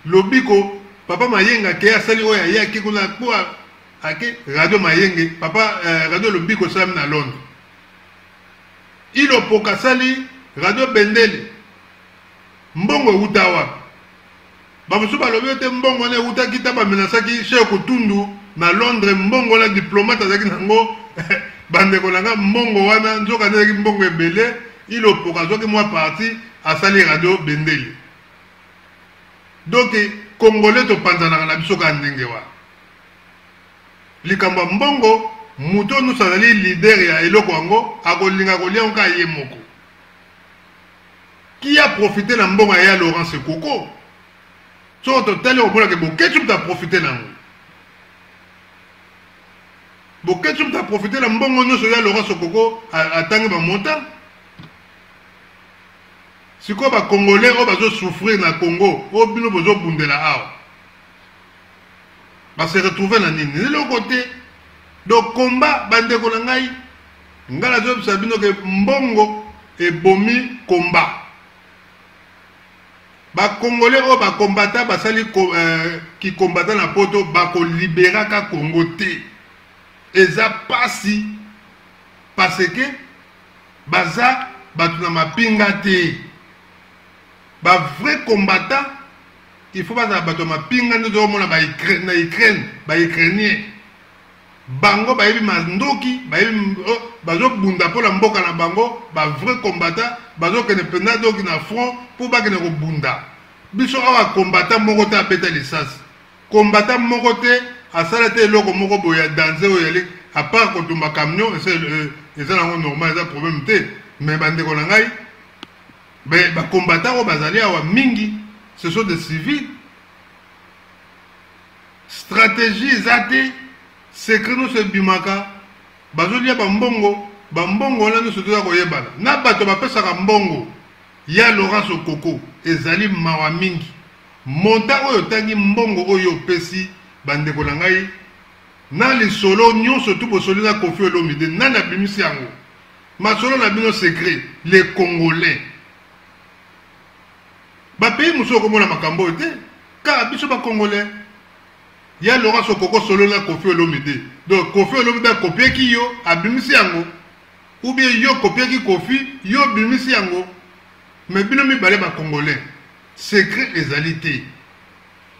lobiko papa mayenga ke asali oya yaki kuna kwa ake radio mayenge papa radio lobiko sam na Londres ilo poka sali radio bendele mbongo utawa bamusu balobi te mbongo ne uta kita ba menasaki Cheikh Kutundu na Londres mbongo la diplomate azaki nango bandeko nanga mbongo wana nzoka ndeki mbongo ebele ilo poka zoki mwa parti asali radio bendele donc congolais to panzana na biso ka ndenge wa likamba mbongo muto nous azali leader ya eloko yango akolinga kolia nka ye moko qui a profité na mbongo ya Laurent Sokoko so total o bola ke boketu ta profité nango boketu ta profité na mbongo no so ya Laurent Sokoko atangi ba montant siko ba congolais o bazo souffrir na Congo o bino bozo bundela awa ba se retrouver na nini de l'autre côté donc combat bandeko na ngai ngala zo sabino ke mbongo e bomi combat ba congolais o ba combattant ba sali ki combattant na poto ba ko libérer ka Congo te eza pasi parce que baza batu na mapinga te ba vrai combattant il faut pas abattre ma pinga nous devons la Ukraine ba ukrainien bango ba yebi mandoki ba yebi bazo bunda pour la mboka na bango ba vrai combattant bazo kene pena doki na front pour ba kene ko bunda biso awa combattant moko ta beta licence combattant moko te asala te loko moko boya danser o yeli à part ko tumba camion c'est ça normal ça problème te mais bande ko na ngai ba combattant o bazali awa mingi ce sont des civils. Stratégie zate secret nous se bimaka bazolia bambongo là nous se doit koyebana na bato bapesa ka mbongo ya Laurent Sokoko ezali mawa mingi monta oyo tangi mbongo oyo pesi bandeko na ngai na lisolo nyonso tu bosoli na Koffi Olomide na bimisi yango masolo na bino secret les Congolais ba pays muso ko mona makambo te ka biso ba Congolais ya Laurent Sokoko solo na Koffi Olomide donc Koffi Olomide a copié ki yo abimisi yango ou bien yo copié ki Koffi yo bimisi yango mais bino mi balé ba Congolais secret ezalité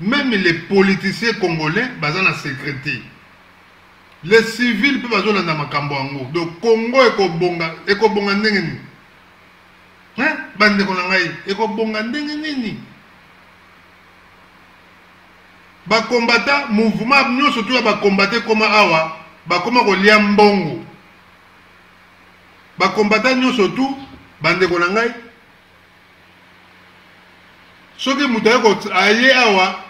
même les politiciens congolais bazana secrété les civils pe bazona na makambo yango donc Congo ekobonga ndenge ni bande ko na ngai ekobonga ndenge nini bakombata mouvement nyonso to ya bakombate koma awa bakoma kolia mbongo bakombata nyonso tu bande ko na ngai soki moto aye awa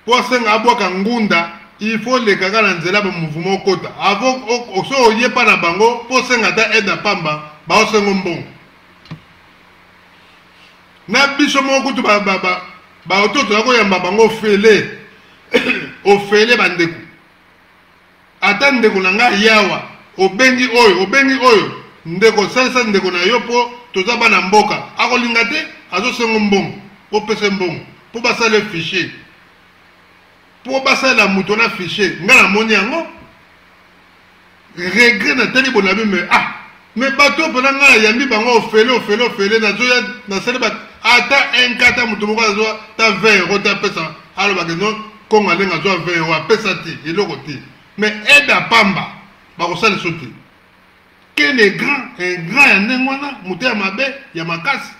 po asenga abwaka ngunda il faut leka kaka na nzela bamouvement okota avo so oye mpa na bango po senga ata aide ya pamba baosengo mbongo na biso moko kutu baototo yakoyamba bango ofele ofele bandeko ata ndeko na ngai yawa obengi oyo ndeko salisa ndeko na yo po toza bana mboka akolinga te azosengo mbongo opesa mbongo po basala fichier po basala moto na fichier nga na moni yango regret na tali bonabi me bato mpona nga yambi bango ofele nazoya nasali ata enkata moto moko azwa ta 20 euro te apesa alobake no kongo alenga azwa 20 euro apesa te eloko te mais aide apamba bakosala so te kene grand ya ndenge wana moto ya mabe ya makasi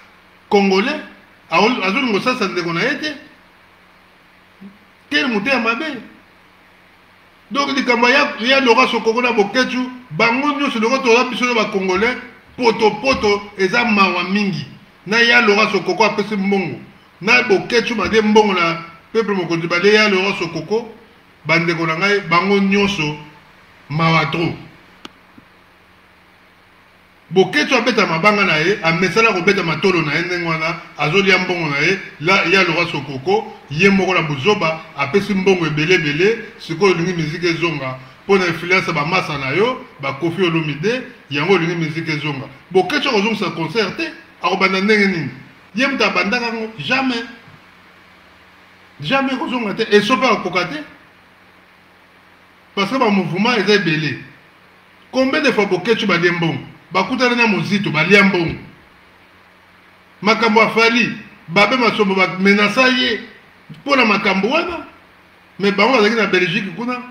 congolais azolinga osasa ndeko na ye te kene moto ya mabe donc likambo ya Laurent Sokoko na Boketu bango nyonso loko toza biso na bacongolais poto eza mawa mingi na ya Laurent Sokoko apesi mbongo na Boketu bade mbongo na peuple mokonzi bade ya Laurent Sokoko bandeko na ngai bango nyonso mawa tro Boketu abeta mabanga na ye amesala kobeta matolo na ye ndenge wana azolia mbongo na ye ya Laurent Sokoko ye moko na buzoba apesi mbongo ebele sikoyo olingi miziki ezonga mpona influence bamasa na yo bakofi olomide yango olingi miziki ezonga Boketu akozongisa concert te akobanda ndenge nini ye moto abandaka yango jamais kozonga te esope akokoka te parce que bamouvement eza ebele combien de fois Boketu balie mbongo bakutana na mozito balia mbongo makambo afali babe masombo bamenasa ye mpona makambo wana me bango bazalaki na Belgique kuna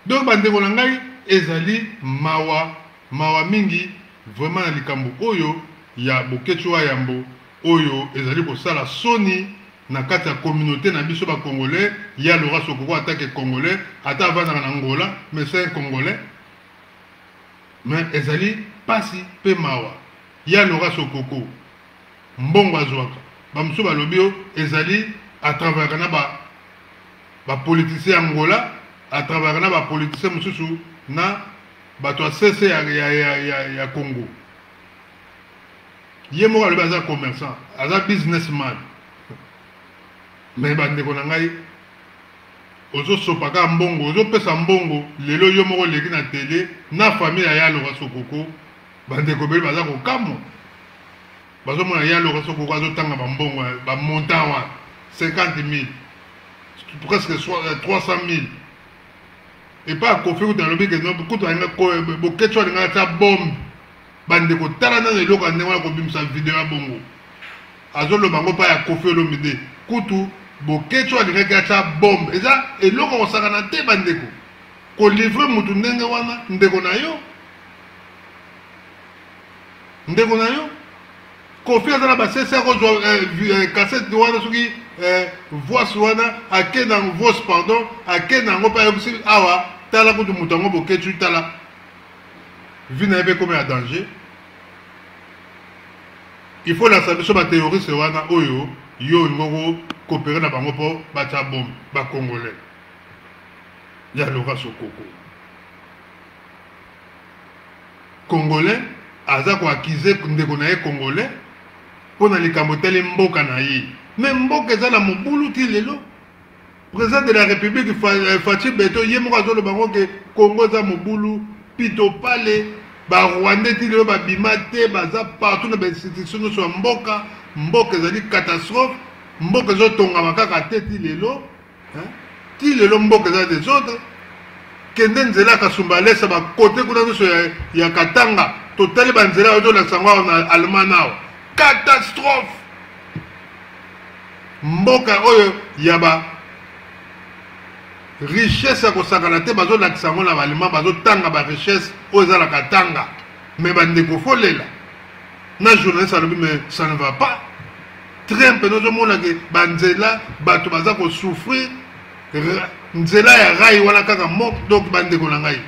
donc bandeko na ngai ezali mawa mingi vraiment na likambo oyo ya Boketu wa yambo oyo ezali kosala soni na kati ya communauté na biso bacongolais ya Laurent Sokoko atake congolais ata avandaka na Angola mais c'est un congolais mais ezali pasi pe mawa ya Laurent Sokoko mbongo azwaka bamosusu balobi yo ezali atravers na bapoliticien Angola atravers na bapoliticien mosusu na bato ya CC ya Congo ye moko alobi aza commerçant aza businessman mais bandeko na ngai ozosopaka mbongo ozopesa mbongo lelo yo moko leki na tele na famille ya Laurent Sokoko bandeko beli baza kokamwa bazomona ya Laurent Sokoko azotanga bambongo bamontant wa 50 000 presque 300 000 et pas kofi kuta lobi ke no kuta nga ko Boketu alinga ta bombe bandeko tala na eloko ndenge wana kobimisa video ya bongo azoloba ngo pa ya Kofi Olomide kutu Boketu alingaki ata bombe eza eloko kosakana te bandeko kolivre mutu ndenge wana ndeko na yo Kofi azala basese akozwa cassette wana soki voice wana ake na voice pardon ake na yango pa yokisi awa tala kutu mutu yango Boketu tala vi na ye mpe komi ya danger il faut la sabiso bathéoriste wana oyo yo ngoko coopérer na bango po batia bombe bacongolais ya Laurent Sokoko congolais aza koakize ndeko na ye congolais mpona likambo tele mboka na ye me mboka eza na mobulu ti lelo président de la république Fachi Beto ye moko azoloba ngo ke Congo eza mobulu pito pale barwandais ti lelo babima te baza partout na bainstitution nyonso ya mboka ezali catastrophe mboka ezotongama kaka te ti lelo mboka eza des autres kende nzela kasumba lesa bakote kuna nyonso ya Katanga totali banzela ozolakisa ngo awa na Allemagne awa catastrophe mboka oyo ya ba richesse ya kosakana te bazolakisa ngo na balema bazotanga ba richesse oyo ezalaka tanga Mais bandeko folela. Na journaliste alobi mais ça ne va pas. Trump nous mona ke banzela bato baza ko souffrir. Nzela ya rai wana kaka mok donc bandeko na ngai.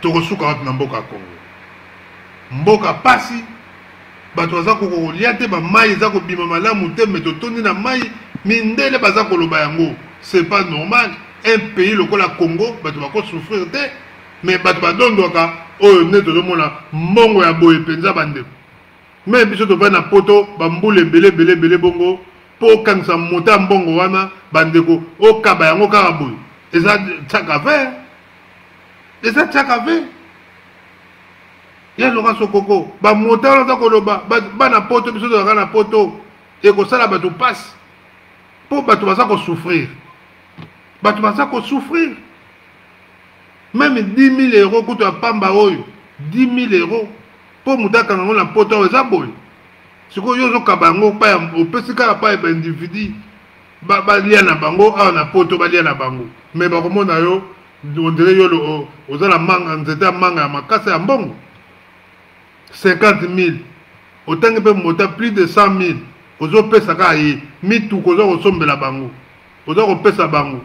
Toko suka wapi na mboka Congo. Mboka pasi bato baza ko kolia te ba mai za ko bima malamu te mais totoni na mai mindele baza ko loba yango. C'est pas normal. Un pays lokola Congo bato ba ko souffrir te mais bato ba dondoka oyo ne tozomona mbongo ya boye penza bandeko. Mais biso to ba na poto ba mbule belé bongo po kanisa mota mbongo wana bandeko o kaba yango kaka boye. Eza tsaka ve. Eza tsaka ve. Ya loka sokoko ba mota wana koloba ba na poto biso to na poto e ko sala bato passe. Po bato baza ko souffrir. Bato baza ko souffrir. Même 10 000 euros kutu apamba oyo 10 000 euros pour mutaka nango na poto eza boye siko yozo kabango pa opesika pa ba individu ba lia na bango awa na poto ba lia na bango mais ba komona yo on dirait yo ozala manga nzeta manga ya makasa ya mbongo 50 000 otangi pe mota plus de 100 000 ozo pesa ka yi mitu kozo kosombela bango ozo ko pesa bango.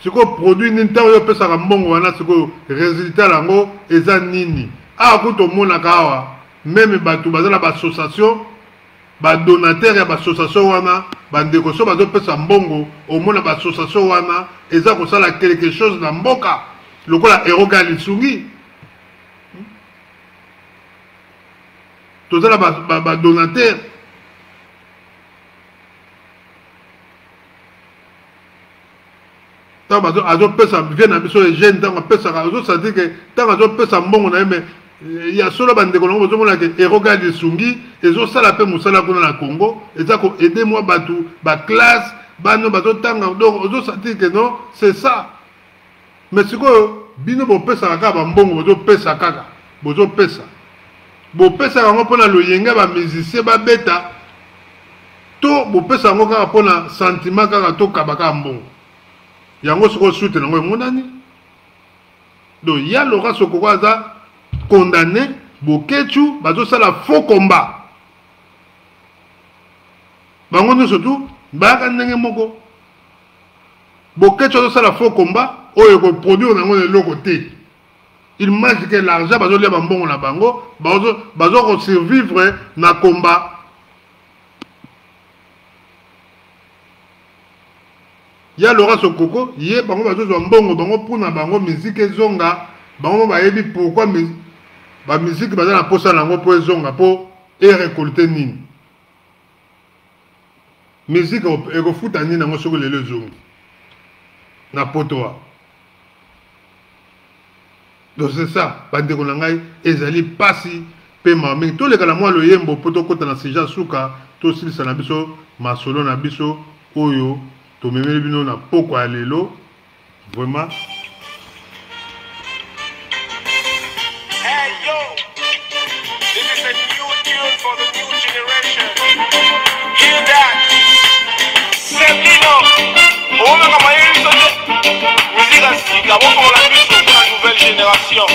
Si vous produit n'intérêt pas ça mbongo wana siko résultat lango eza nini a kuto mona kawa même batu bazala ba association ba donateur ya ba association wana bandeko so bazo pesa mbongo au mona ba association wana eza ko sala quelque chose na mboka lokola eroga lisungi tozala ba donateur azo pesa vienne biso les jeunes tant pesa azo sentir que tant azo pesa mbongo na mais il y a solo bandeko na bozo mona que eroga de sungi ezo sala pe musala kuna na Congo eza ko aider moi batu ba classe bano bazo tanga donc ozo sentir que non c'est ça mais siko bino bo pesa kaka ba mbongo bozo pesa kaka bozo pesa bo pesa ngo pona loyenga ba musicien ba beta to bo pesa ngo kaka pona sentiment kaka to kabaka mbongo yango soko soute nango emonani donc ya loka soko aza condamné bokechu bazo sala faux combat bango nyonso tu bayaka ndenge moko bokechu azo sala faux combat oyo koproduire nango eloko te il manque que l'argent bazo lia bambongo na bango bazo kosurvivre na combat. Ya Laura Sokoko, yé bango bazo mbongo bango puna bango musique ezonga bango ba yebi pourquoi ba musique baza na posa nango po ezonga po e récolter nini musique eko futa nini nango soko lelo zongi na potoa. Donc c'est ça bandeko na ngai ezali pasi pe mami to le kala moi lo yembo poto kota na seja suka to silisa na biso masolo na biso oyo to memeli bino na poko ya lelo vraiment. Hey yo, this is a new tune for the new generation. Hear that? Semino, on a moyen de musique à sika, on va la mise pour la nouvelle génération.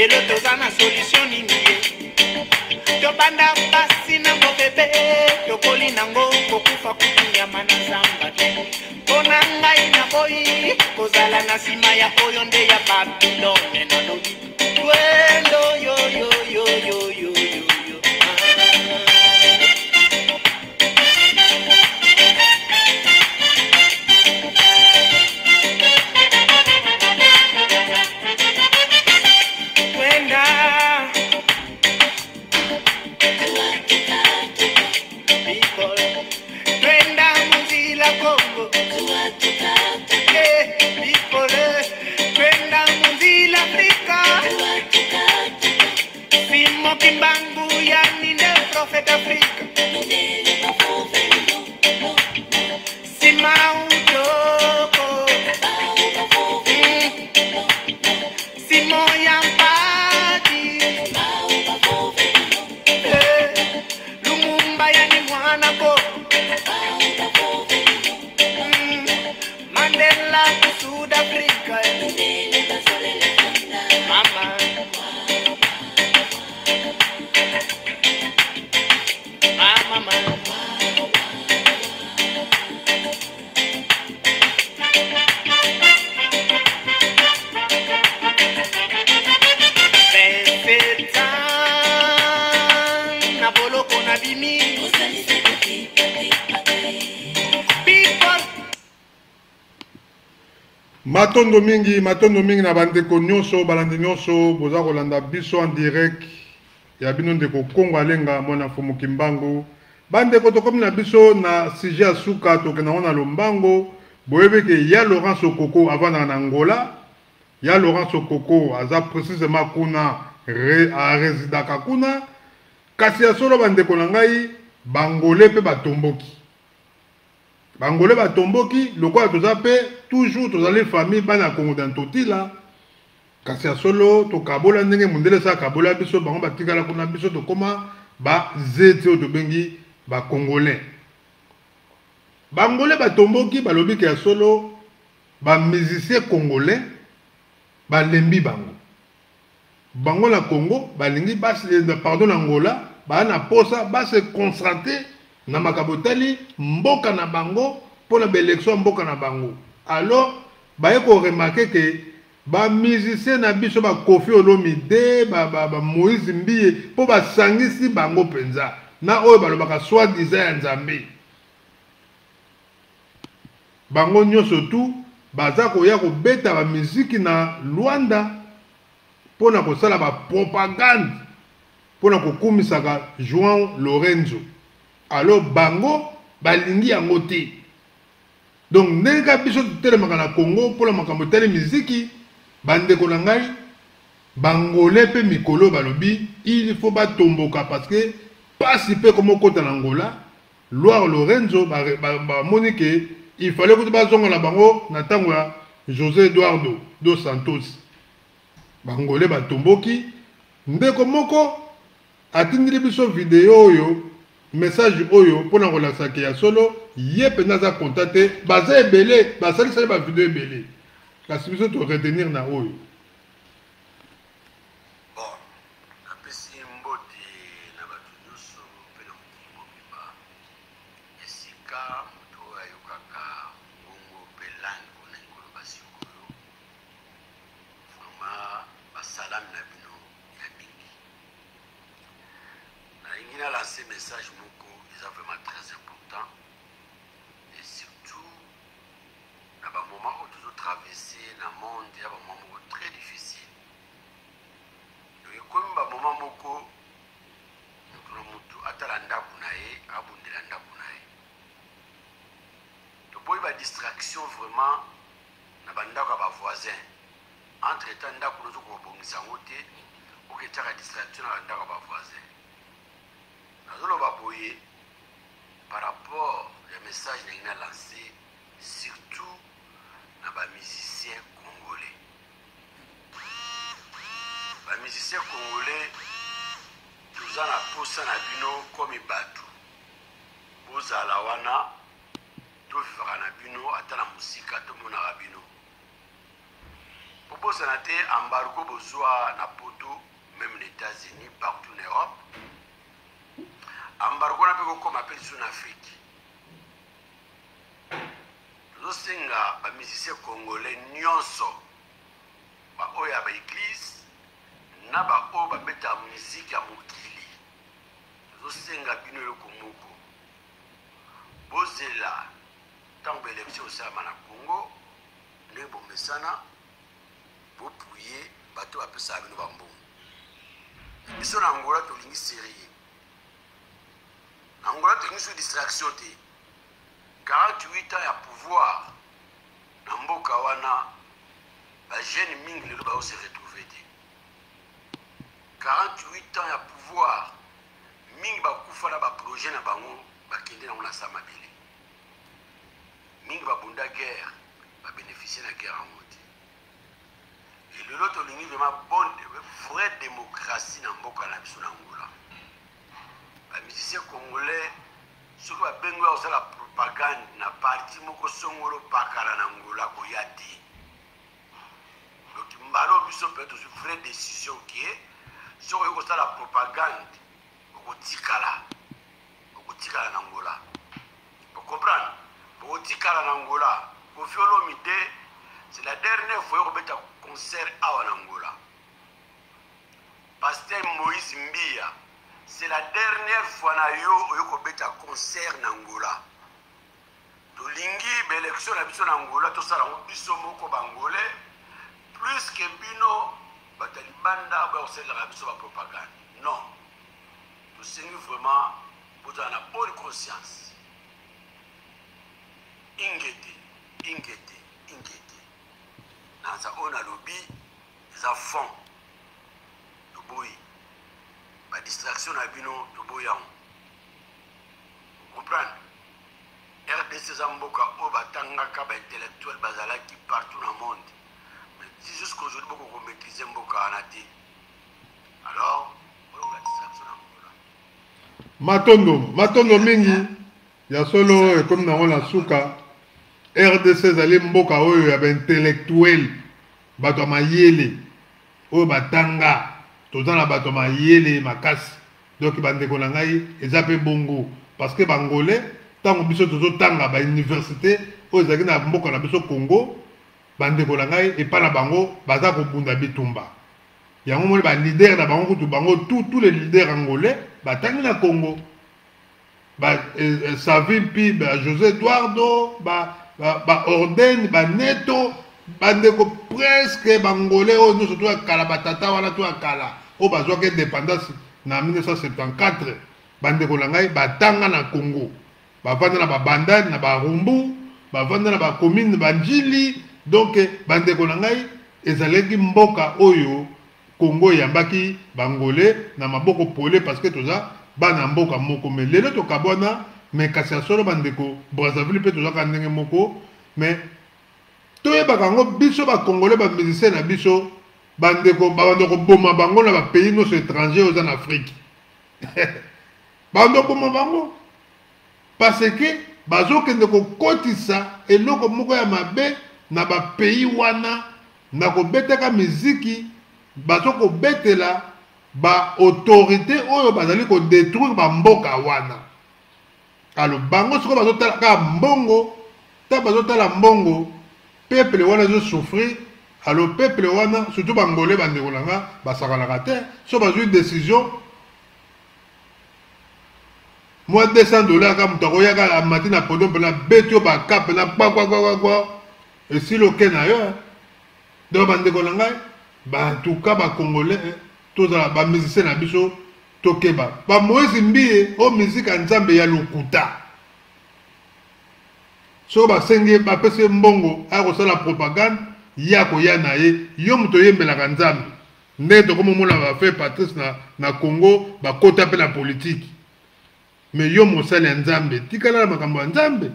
lelo toza na solution nini tobanda pasi na bobebe tokoli nango kokufa kutunyama na zamba te mpona ngai na boyi kozala na nsima ya oyo nde ya babilone nalobi wendo yoyoyoyoyoyo. Twenda munzi Afrique. Sima Ujoko, Simo Yampati, Lumumba yani mwanako, Mandela South Africa, Mama. Mama. Matondo mingi na bandeko nyonso balandi nyonso boza kolanda biso en direct ya bino ndeko Kongo alenga mwana fumu kimbangu bandeko tokomi na biso na sujet ya suka tokenda ngo na lombango boyebeke ya Laurent Sokoko avanda na Angola ya Laurent Sokoko aza précisément kuna residaka kuna kasi ya solo bandeko na ngai bangole pe batomboki bangole batomboki lokola toza pe toujours tozali famille bana Congo d'Antotila kasi ya solo tokabola ndenge mundele sa kabola biso bango batikala kuna biso tokoma ba zeti o tobengi ba congolais bangole batomboki balobi ke ya solo ba musicien congolais balembi bango na Congo balingi pardon na Angola bana posa ba se concentrer na makabotali mboka na bango pour la élection mboka na bango alors baye ko remarquer que ba musicien na biso ba Koffi Olomide ba Moïse Mbiye po ba sangisi bango penza na oyo balobaka soi-disant ya Nzambe bango nyonso tu baza koya kobeta ba muziki na Luanda pona kosala ba propagande pona kokumisaka João Lorenzo alors bango balingi yango te donc ndenge biso tutelemaka na Congo mpola makambo tele miziki bandeko na ngai bangole pe mikolo balobi il faut batomboka parce que pasi pe komo kota na Angola João Lorenzo bamoni ke il fallait que bazonga na bango na tango ya José Eduardo dos Santos bangole batomboki ndeko moko atindili biso video oyo message oyo pona kolakisa ke ya solo ye pena za contacter baza ebele basalisali ba video ebele kasi biso to retenir na oyo bon napesi mboti na bato nyonso mpe na mokili mobimba esika moto oyo ayokaka ngongo mpe langue onalingi koloba sikoyo vraimen basalami na bino ya mingi nalingi nalanse message moko eza vraiment très important et surtout na bamoment oyo tozotraverse na monde ya bamoment moko très difficile donc ekomi bamoment moko moto na motu atala ndako na ye abundela ndako na ye toboyi badistraction vraiment na bandako ya bavoisin entre temps ndako nozo kobongisa yango te oketiaka distraction na bandako ya bavoisin nazoloba boye par rapport ya message ndenge na lancé surtout na bamusicien congolais bamusicien congolais toza na posa na bino komi bato bozala wana tovivaka na bino ata na mosika tomonaka bino po bosana te embargo bozwa na poto même na États-Unis partout en Europe embargo na mpe kokoma mpe lisu na Afrique tozosenga bamusicien congolais nyonso baoyo ya baeglise na baoyo babetaka muziki ya mokili tozosenga bino eloko moko bozela ntango baélection osalama na Congo ndenge bomesana bopuye bato bapesaka bino bambongo biso na Angola tolingi serie na Angola tolingi so distraction te 48 ans ya pouvoir na mboka wana bajeune mingi lelo baose retrouve te 48 ans ya pouvoir mingi bakufa na baprojet na bango bakende nango na samabele mingi babunda guerre babénéficie na guerre yango te et lelo tolingi vraiment bonne vraie démocratie na mboka na biso na Angola bamusicien congolais soki babengi ya kosala propagande na parti moko songolo pakala na Angola koya te donc mbalo biso mpe tozwi vraie décision ki ye soki oyi kosala propagande okotikala na Angola ocomprendre okotikala na Angola Koffi Olomide c'est la dernière fois okobeta concert awa na Angola Pasteur Moïse Mbia c'est la dernière fois na yo okobeta concert na Angola tolingi élection na biso na Angola tosala biso moko bangolais plus que bino batalibanda baoselaka biso ba propagande non tosengi vraiment bozala na bonne conscience ingete nanza oyo nalobi eza fond toboyi badistraction na bino toboyi yango comprendre RDC eza mboka oyo batangaka baintellectuel bazalaki partout na monde mais jusqu'aujourd'hui boko komaîtriser mboka wana te alors oyo la distraction na Angola matondo mingi ya solo ekomi nango na suka RDC ezali mboka oyo ya baintellectuel bato ya mayele oyo batanga toza na bato ya mayele makasi donc bandeko na ngai eza mpe bongo parce que bangolais ntango biso tozotanga bauniversité oyo ezalaki na mboka na biso Congo bandeko na ngai epai na bango baza kobunda bitumba yango moni balider na bango kutu bango tous les leaders angolais batangi na Congo Savimpi José Eduardo Orden Neto bandeko presque bangolais oyo nyonso to akala batata wana to akala oyo bazwaki indépendance na 1974 bandeko na ngai batanga na Congo bavanda na babandani na barumbu bavanda na bacommune banjili donc bandeko na ngai ezalaki mboka oyo Congo yambaki bangolais na maboko pole parce que toza bana mboka moko mais lelo tokabwana mais kasi ya solo bandeko Brazzaville mpe tozaka ndenge moko mais toyebaka yango biso bacongolais bamusicien na biso bandeko babanda koboma bango na bapays nyonso étranger oza na Afrique babanda koboma bango parce que bazokende kokotisa eloko moko ya mabe na bapays wana na kobetaka miziki bazokobetela baautorité oyo bazali kodétruire bamboka wana alo bango soko bazotala kaka mbongo ta bazotala mbongo peuple wana ezosouffrir alo peuple wana surtout bangolais bandeko na nga basakanaka te so bazwi décision mwa $200 ka moto akoyaka amati na podo mpena beti oyo baka mpena kpakwakwakwakwa esili oke na yo donc bandeko na ngai bantuka bacongolais tozala bamusicien na biso tokeba bamoïse mbie o miziki ya nzambe ya lokuta soki basengi bapesi mbongo aya kosala propagande ya koya na ye yo moto oyembelaka nzambe ndenge tokomomona bafe Patrice na Congo bakota mpe na politike mais yo mosali ya nzambe tikala na makambo ya nzambe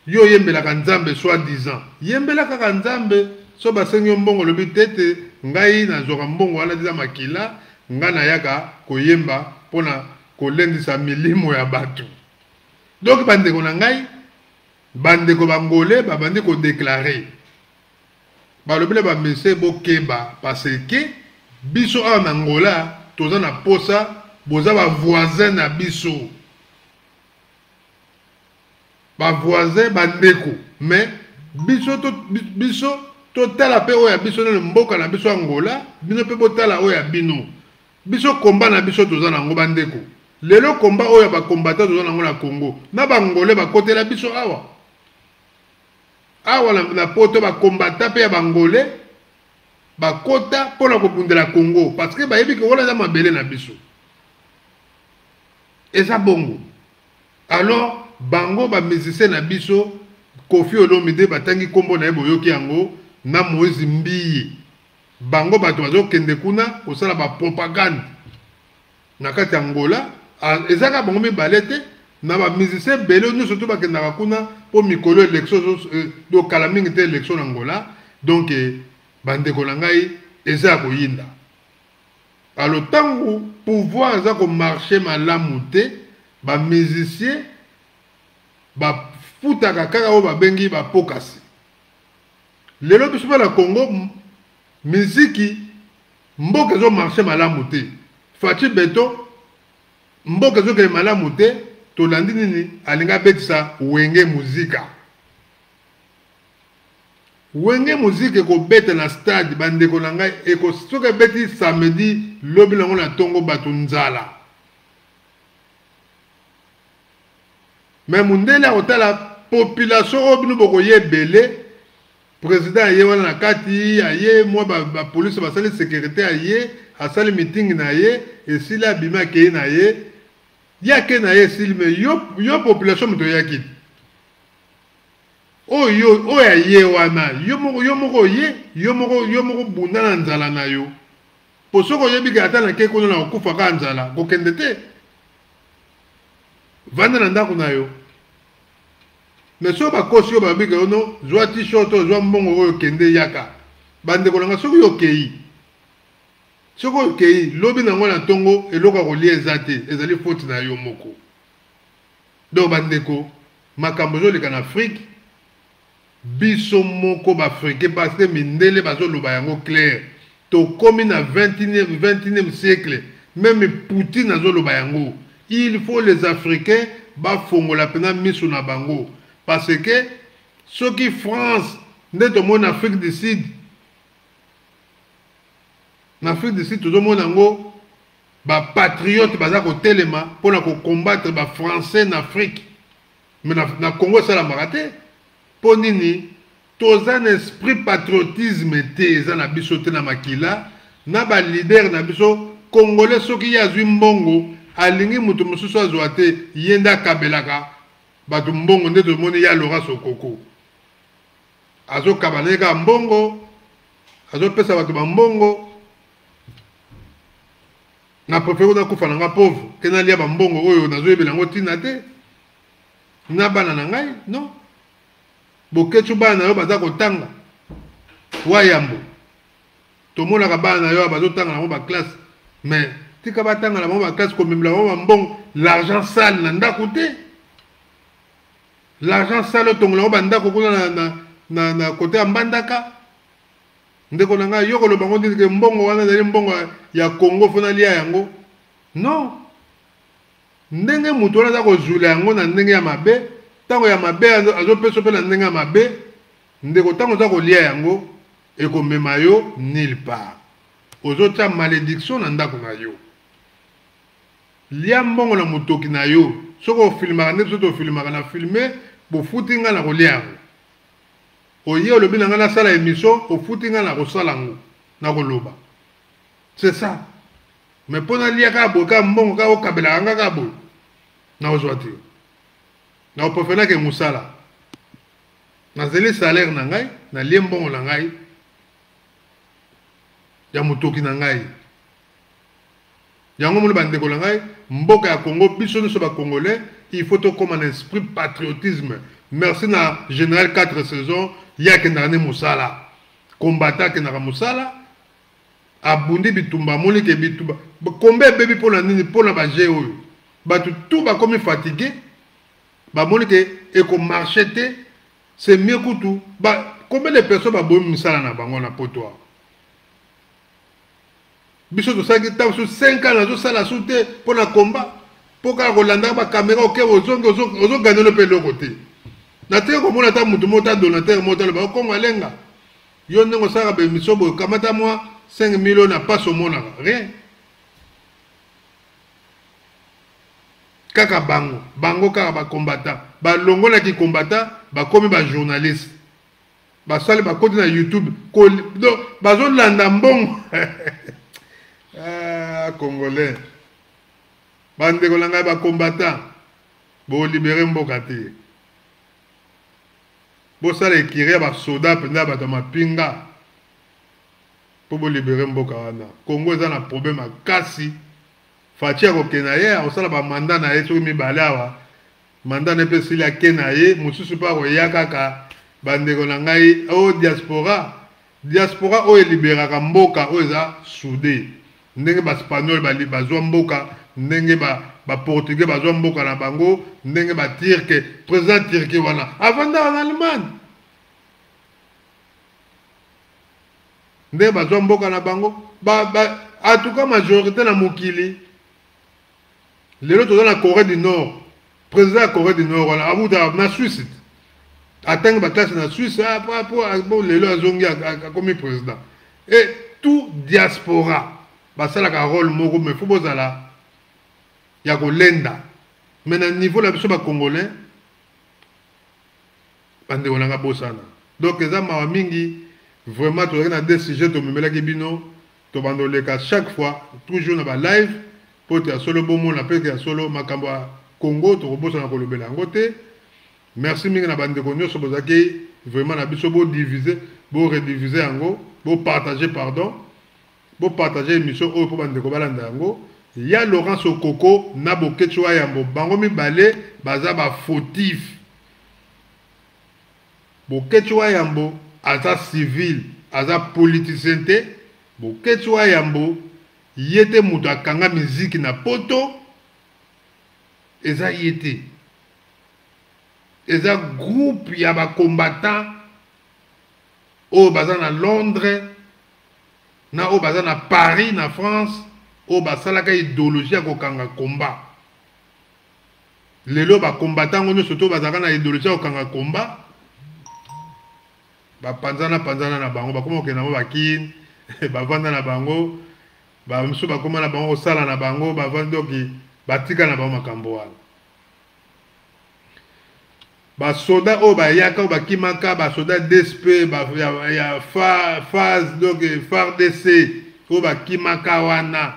yo oyembelaka nzambe soi-disant yembela kaka nzambe so basengi yo mbongo lobi tete ngai nazwaka mbongo wana eza makila ngai nayaka koyemba mpona kolendisa milimo ya bato donc bandeko na ngai bandeko bangolais babandi kodeklare balobele bamese bokeba parce que biso awa na Angola toza na posa boza bavoisin na biso bavoisin bandeko mais biso totala mpe oyo ya biso nano mboka na biso Angola bino mpe botala oyo ya bino biso komba na biso toza nango bandeko lelo komba oyo ya bakombata toza nango na Congo na bangolais bakotela biso awa na poto bakombata mpe ya bangolais bakota mpona kobundela Congo parce que bayebi ke wana eza mabele na biso eza bongo alors bango bamusicien na biso Koffi Olomide batangi kombo na ye boyoki yango na Moïse Mbie bango bato bazokende kuna kosala bapropagande na kati Angola ezaka bango mibale te na ba musicien belé nous surtout bakendaka kuna po mikolo élection do kala mingi te élection na Angola donc bandeko na ngai eza koyinda alors tango pouvoir eza ko marcher malamu te ba musicien ba futaka kaka o ba bengi ba pokasi lelo biso na Congo miziki mboka zo marcher malamu te Fati Beto mboka zo ke malamu te to landi nini alinga betisa wenge muzika wenge muzika ko beta na stade bandeko na ngai eko soka beti samedi lobi lango na tongo batu nzala mais mundela otala population obinu boko yebele président aye wana na kati aye moi ba police ba sali sécurité aye asali meeting na ye esili abima ke na ye yake na ye esili me yo population muto yaki oyo aye wana yo moko bunda na nzala na yo po soko yebi ke ata na ke kono na okufa ka nzala kokende te vanda na ndako na yo mais so bakosi yo babika yo no zwa t-shirt zwa mbongo oyo kende yaka bandeko na nga soki yo kei lobi nango na tongo eloko kolia eza te ezali faute na yo moko donc bandeko makambo ezoleka na Afrique biso moko baafricain parce que mindele bazoloba yango clair tokomi na 21e siècle même Poutine azoloba yango il faut les Africains bafongola pena miso na bango parce que ceux qui France nde tomoni Afrique du Sud na Afrique du Sud tozomona yango bapatriote baza kotelema mpona combattre bafrançais na Afrique mais na Congo esalamaka te mpo nini toza na esprit patriotisme te eza na biso te na makila na balider na biso congolais soki ye azwi mbongo alingi moto mosusu azwa te ye nde akabelaka bato mbongo nde tomoni ya Laurent Sokoko azokaba na ye kaka mbongo azopesa bato bambongo na préféré nakufa na nga pauvre ke nalia bambongo oyo nazoyebela yango ntina te na bana na ngai non boketu bana na yo baza kotanga wayambo tomonaka bana na yo bazotanga nango baklasse mais tika batanga na bango baklasse komemela bango bambongo l'argent sale na ndako te l'argent sale otongola bango bandako kuna na kote ya mbandaka ndeko na ngai yo koloba ngo ndike mbongo wana ezali mbongo ya Congo fo nalia yango non ndenge moto wana aza kozula yango na ndenge ya mabe ntango ya mabe azopesa mpe na ndenge ya mabe ndeko ntango oza kolia yango ekomema yo nulle part ozotya malédiction na ndako na yo lia mbongo na motoki na yo soki ofilmaka nde soki ofilmaka na filme bofuti nga na kolia yango oye olobi na nga nasala émission ofuti nga na kosala yango na koloba c'est ça mais mpo nalia kaka boye kaka mbongo kaka okabelaka nga kaka boye na ozwa te na opofenaka mosala nazeli salaire na ngai nalie mbongo na ngai ya motoki na ngai yango moni bandeko na ngai mboka ya Congo biso nyonso bacongolais il faut tokóma na esprit patriotisme merci na général 4 saisons ye akendaka nde mosala kombata akendaka mosala abundi bitumba amoni ke bitumba kombe ebebi mpo na nini mpo na baje oyo bato tu bakomi fatigue bamoni ke ekomarche te c'est mieux kutu combien de personnes baboyi misala na bango na poto biso tosalaki ntango so 5 ans nazosala su te mpo na komba mpo kaka kolandaka bakamera oke ozongi ozoganelo mpe eloko te nateke komona ata motu mo ta donateur mo taloba okongo alenga yo ndenge osalaka bemission boye kamata mwa 5 millions na pasi omonaka rien kaka bango kaka bakombata balongolaki kombata bakomi bajournaliste basali bakoti na YouTube bazolanda mbongo congolais bandeko na ngai bakombata bolibere mboka te bosala ekiri ya basoda mpenza bato ya mapinga mpo bolibere mboka wana Congo eza na problème makasi Fatia Kokenaye, on sala ba mandat na ye soki mibale awa. Mandat ne pe sila kenaye, mususu pa koyaka ka bandeko na ngai o diaspora. Diaspora o eliberaka mboka o eza soudé. Ndenge ba Espagnol bazwa mboka, ndenge ba Portugais bazwa mboka na bango, ndenge ba Turque, président Turquie wana. Avanda en Allemagne. Ndenge bazwa mboka na bango, en tout cas majorité na mokili. Lelo to dans la Corée du Nord. Président de la Corée du Nord wana abuta na Suisse. Atteindre la classe en Suisse, pour les lois comme président. Et tout diaspora, ça a un rôle, mais il faut que ça il y a l'Enda. Mais à niveau de la Congolais, on a bossana. Donc, les gens mingi vraiment, tu as des sujets, tu me mets la kibino, tu vas chaque fois, toujours dans la live, pour te solo bon monde, après tu solo makamba Congo, tu vas bossana pour le Bélangote. Merci mingi na bande konyo so bozaki vraiment na biso bo diviser bo rediviser yango bo partager pardon bo partager émission o po bande ko balanda yango ya Laurent Sokoko na boketwa yambo bango mibale baza ba fautif boketwa yambo aza civil aza politicien te boketwa yambo yete mutu akanga miziki na poto eza yete. Et un groupe, il y a des combattants au bazar à Londres, au bazar à Paris, en France, au bazar à idéologie à combat. Les combattants, on est surtout bazar à idéologie à combat. Panzana na bango, comment que na bakin, vanda na bango, mso bakoma na bango sala na bango, vando ki batika na bango makambo. Ba soda o ba yaka o ba kimaka ba soda DSP ba ya phase donc FARDC o ba kimaka wana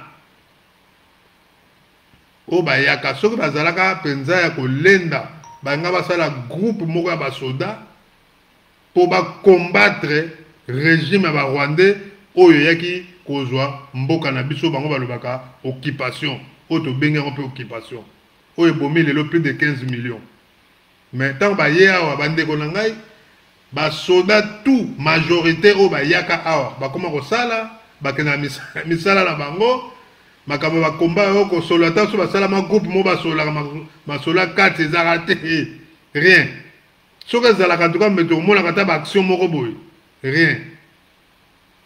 o ba yaka soki bazalaka penza ya kolenda banga basala groupe moko ya ba soda po ba combattre régime ba Rwandais oyo yaki kozwa mboka na biso bango balobaka occupation o to benga on peut occupation oyo bomi lelo plus de 15 millions. Mais tant que y a des soldats, tout majorité au Bayaka Awa, comment ça bakena misala la bango, makamba ba combat au soldat sur basala ma groupe mo ba sola ma sola 4 c'est raté rien. Ce que ça la quand tout mettre mo la kata ba action moko boy. Rien.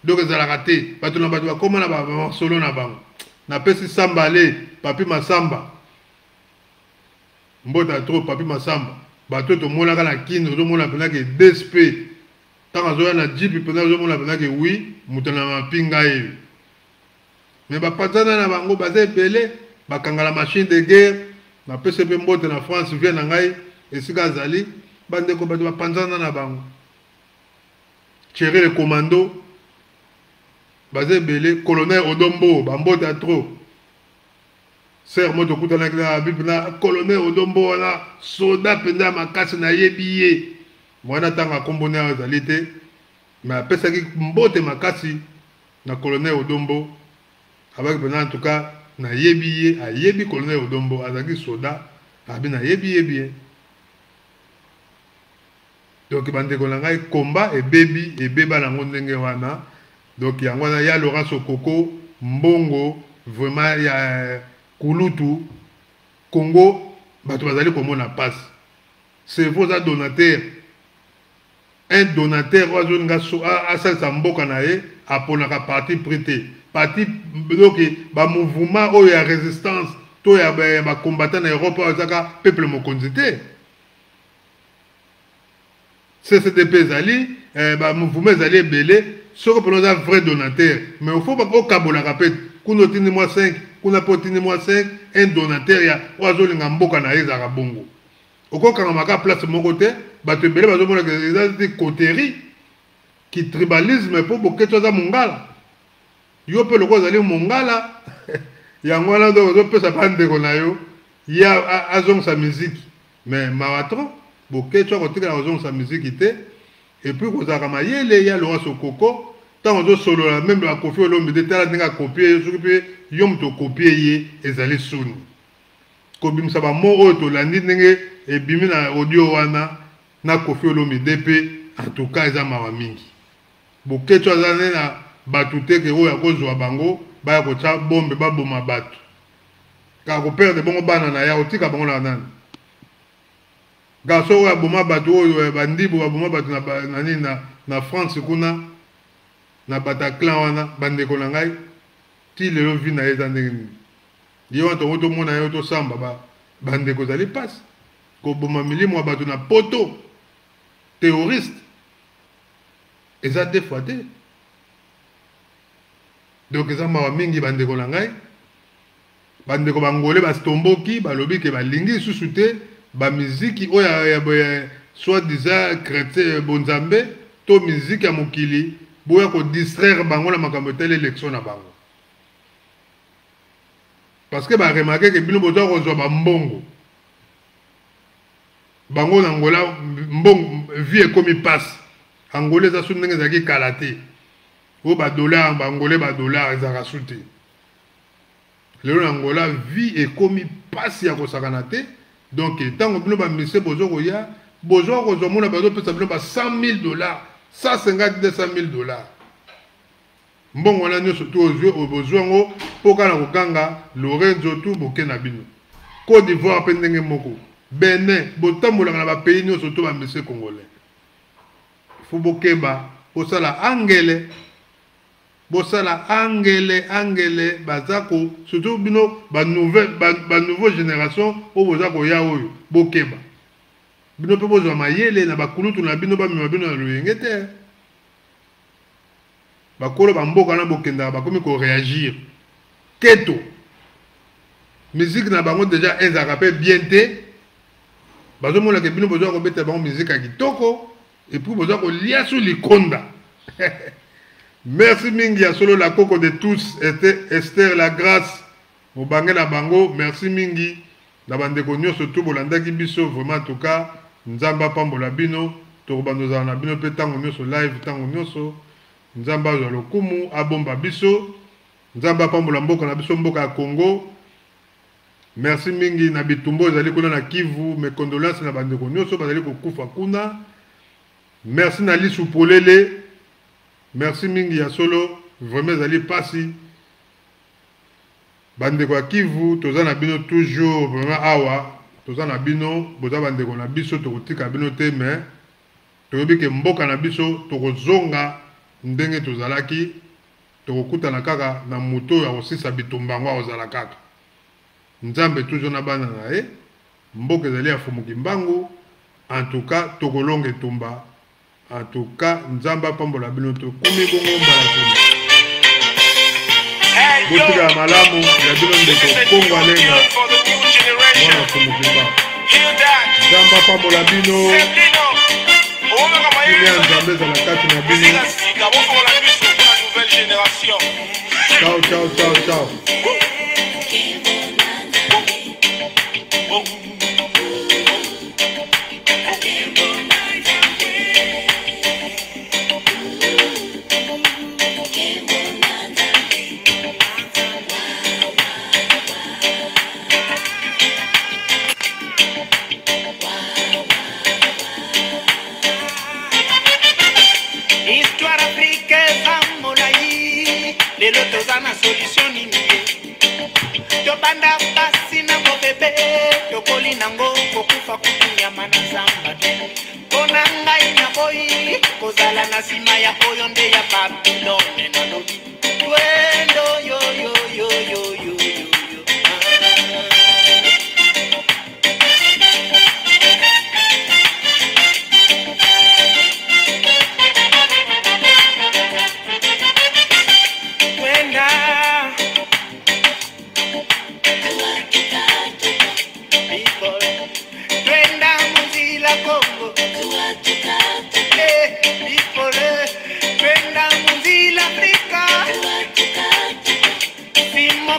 Donc ça la raté, ba tout na ba comment na ba solo na bango. Na pesi sambale, papi masamba. Mbota trop papi masamba. Bato to mona kana kino to mona pena ke DSP tanga zo na jipi pena zo mona pena ke oui mutana mapinga ye mais ba patana na bango baze belé bakangala machine de guerre na PCP mbote na France vient na ngai esika zali bande ko bato bapanzana na bango tirer le commando baze belé colonel Odombo bambote a trop. Sœur moto kutana kila bibna colonel Odombo wana soda penda makasi na yebiye mwana tanga kombone azalite mais pesa ki mbote makasi na colonel Odombo avec pena en tout cas na yebiye a yebi colonel Odombo azaki soda abi na yebiye bien donc bande ko ngai combat et baby et beba na ndenge wana donc yango na ya Laurent Sokoko mbongo vraiment ya Kulutu, Congo, bato bazali komona passe. C'est vos donateurs. Un donateur a sa mboka na ye aponaka parti prêté. Parti donc ba mouvement o ya résistance, to ya ba combattant na Europe azaka peuple mokonzité. CCDP zali ba mouvement zali belé, soko pour un vrai donateur. Mais il faut pas au kabola rapide. Kuno tini moi 5 kuna potini moi 5 un donateur ya oazolinga mboka na ezaka bongo okokanga maka place moko te bato ebele bazomona eza te coterie ki tribalisme po boketo za mongala yo pe loko ozali mongala yango wana ndo ozopesa bandeko na yo ya azongisa miziki mais marathon boketo akotikala ozongisa miziki te et puis kozalaka mayele ya Laurent Sokoko tant on solo même la copie l'homme de tala ndinga copier soki yom to copier ye ezali suni ko bimisa ba mo oyo to landi ndenge e bimi na audio wana na copie l'homme DP en tout cas eza mawa mingi boketo azane na batu te ke oyo akozwa bango baya kotia bombe baboma batu ka ko perdre bongo bana na ya otika bango na nani garçon oyo aboma batu oyo bandibo baboma batu na nini na France kuna na Bataclan wana bandeko na ngai ti lelo vi na eza ndenge nini ye wana tongo tomona yo tosamba bandeko zali pasi koboma milimo ya bato na poto terroriste eza deux fois te donc eza mawa mingi bandeko na ngai bandeko bangole batomboki balobi ke balingi lisusu te bamiziki oyo soit disant chrétien bonzambe to miziki ya mokili boya ko distraire bango na makambo tele élection na bango parce que ba remarquer que bino bozo kozwa ba mbongo bango na ngola mbongo vie comme passe angolais za sunenge za ki kalate o ba dollar bangolais ba dollar za rasute lelo na ngola vie et comme passe ya ko sakana te donc tango bino ba mise bozo ko ya bozo ko zo mona bazo pesa bino ba $100,000 $150,000 mbongo wana nyonso tu au besoin poka na kokanga Lorenzo tu boke na bino Côte d'Ivoire pe ndenge moko Benin botambolaka na bapays nyonso to bamese congolais fo bokeba bosala angele bazako surtout bino nouveau génération oyo boza koya oyo bokeba bino pe bozwa mayele na bakulutu na bino bamema bino na loyenge te bakolo bamboka na bokendaka bakomi koréagir keto musique na bango déjà ezalaka mpe bien te bazomonaka bino bozwa kobeta bango musique ya kitoko et puis bozwa kolia su likonda merci mingi ya solo la koko de tous Esther la grâce mobange na bango merci mingi na bandeko nyonso tu bolandaki biso vraiment en tout cas nzambe apambola bino tokobanda ozala na bino mpe ntango nyonso live ntango nyonso nzambe azwa lokumu abomba biso nzambe apambola mboka na biso mboka ya Congo merci mingi na bitumba ezali kuna na Kivu mes condoléances na bandeko nyonso bazali kokufa kuna merci na lisu polele merci mingi ya solo vraiment ezali pasi bandeko ya Kivu toza na bino toujours vraiment awa toza na bino boza bandeko na biso tokotika bino te mais toyebi ke mboka na biso tokozonga ndenge tozalaki tokokutana kaka na moto ya kosisa bitumba yango akozala kaka nzambe toujours na bana na ye mboka ezali ya fumuki mbangu en tout cas tokolonga etumba en tout cas nzambe apambola bino tokumi bongo mbala tena botika malamu ya bino ndeko kongo alenga mwana fumuki mbangu nzambe apambola bino kimia nzambe ezala kati na bino ciao ciao ciao ciao lelo toza na solution nini tobanda pasi na bobebe tokoli nango kokufa kutunyama na zamba mpona ngai na boyi kozala na nsima ya oyo nde ya babilone nalobi twendo yoyoyoyoyoyo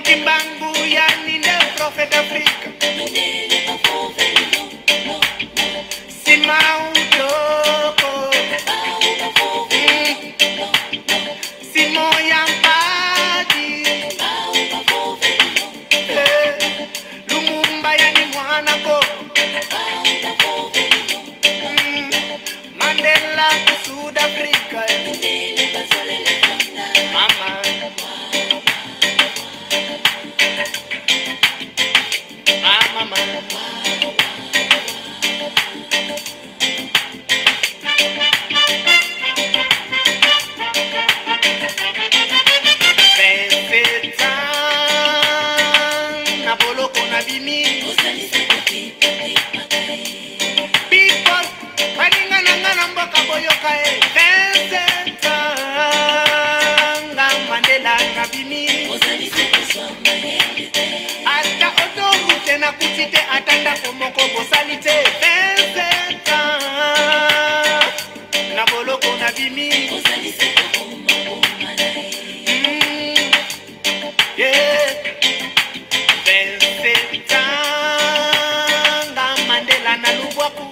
Kimbangu yani nde prophet Afrika Sima utoko kaka e 27 ans Mandela kabini ata autoroute na kutite atanda komoko bosalite 27 ans na boloko na bimi yeah 27 ans Mandela na lubwaku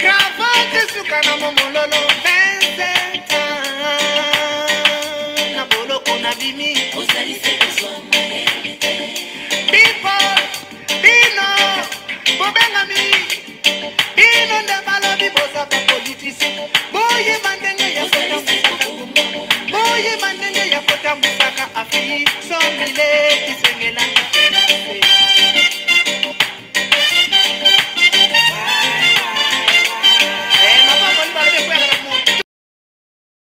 Cravate suka na momololo 27 ans na boloko na bimi people bino bobengami bino ndabalo biboza ba politisi boye mandenge ya kota musaka boye mandenge ya kota musaka afi so mile kisengelanga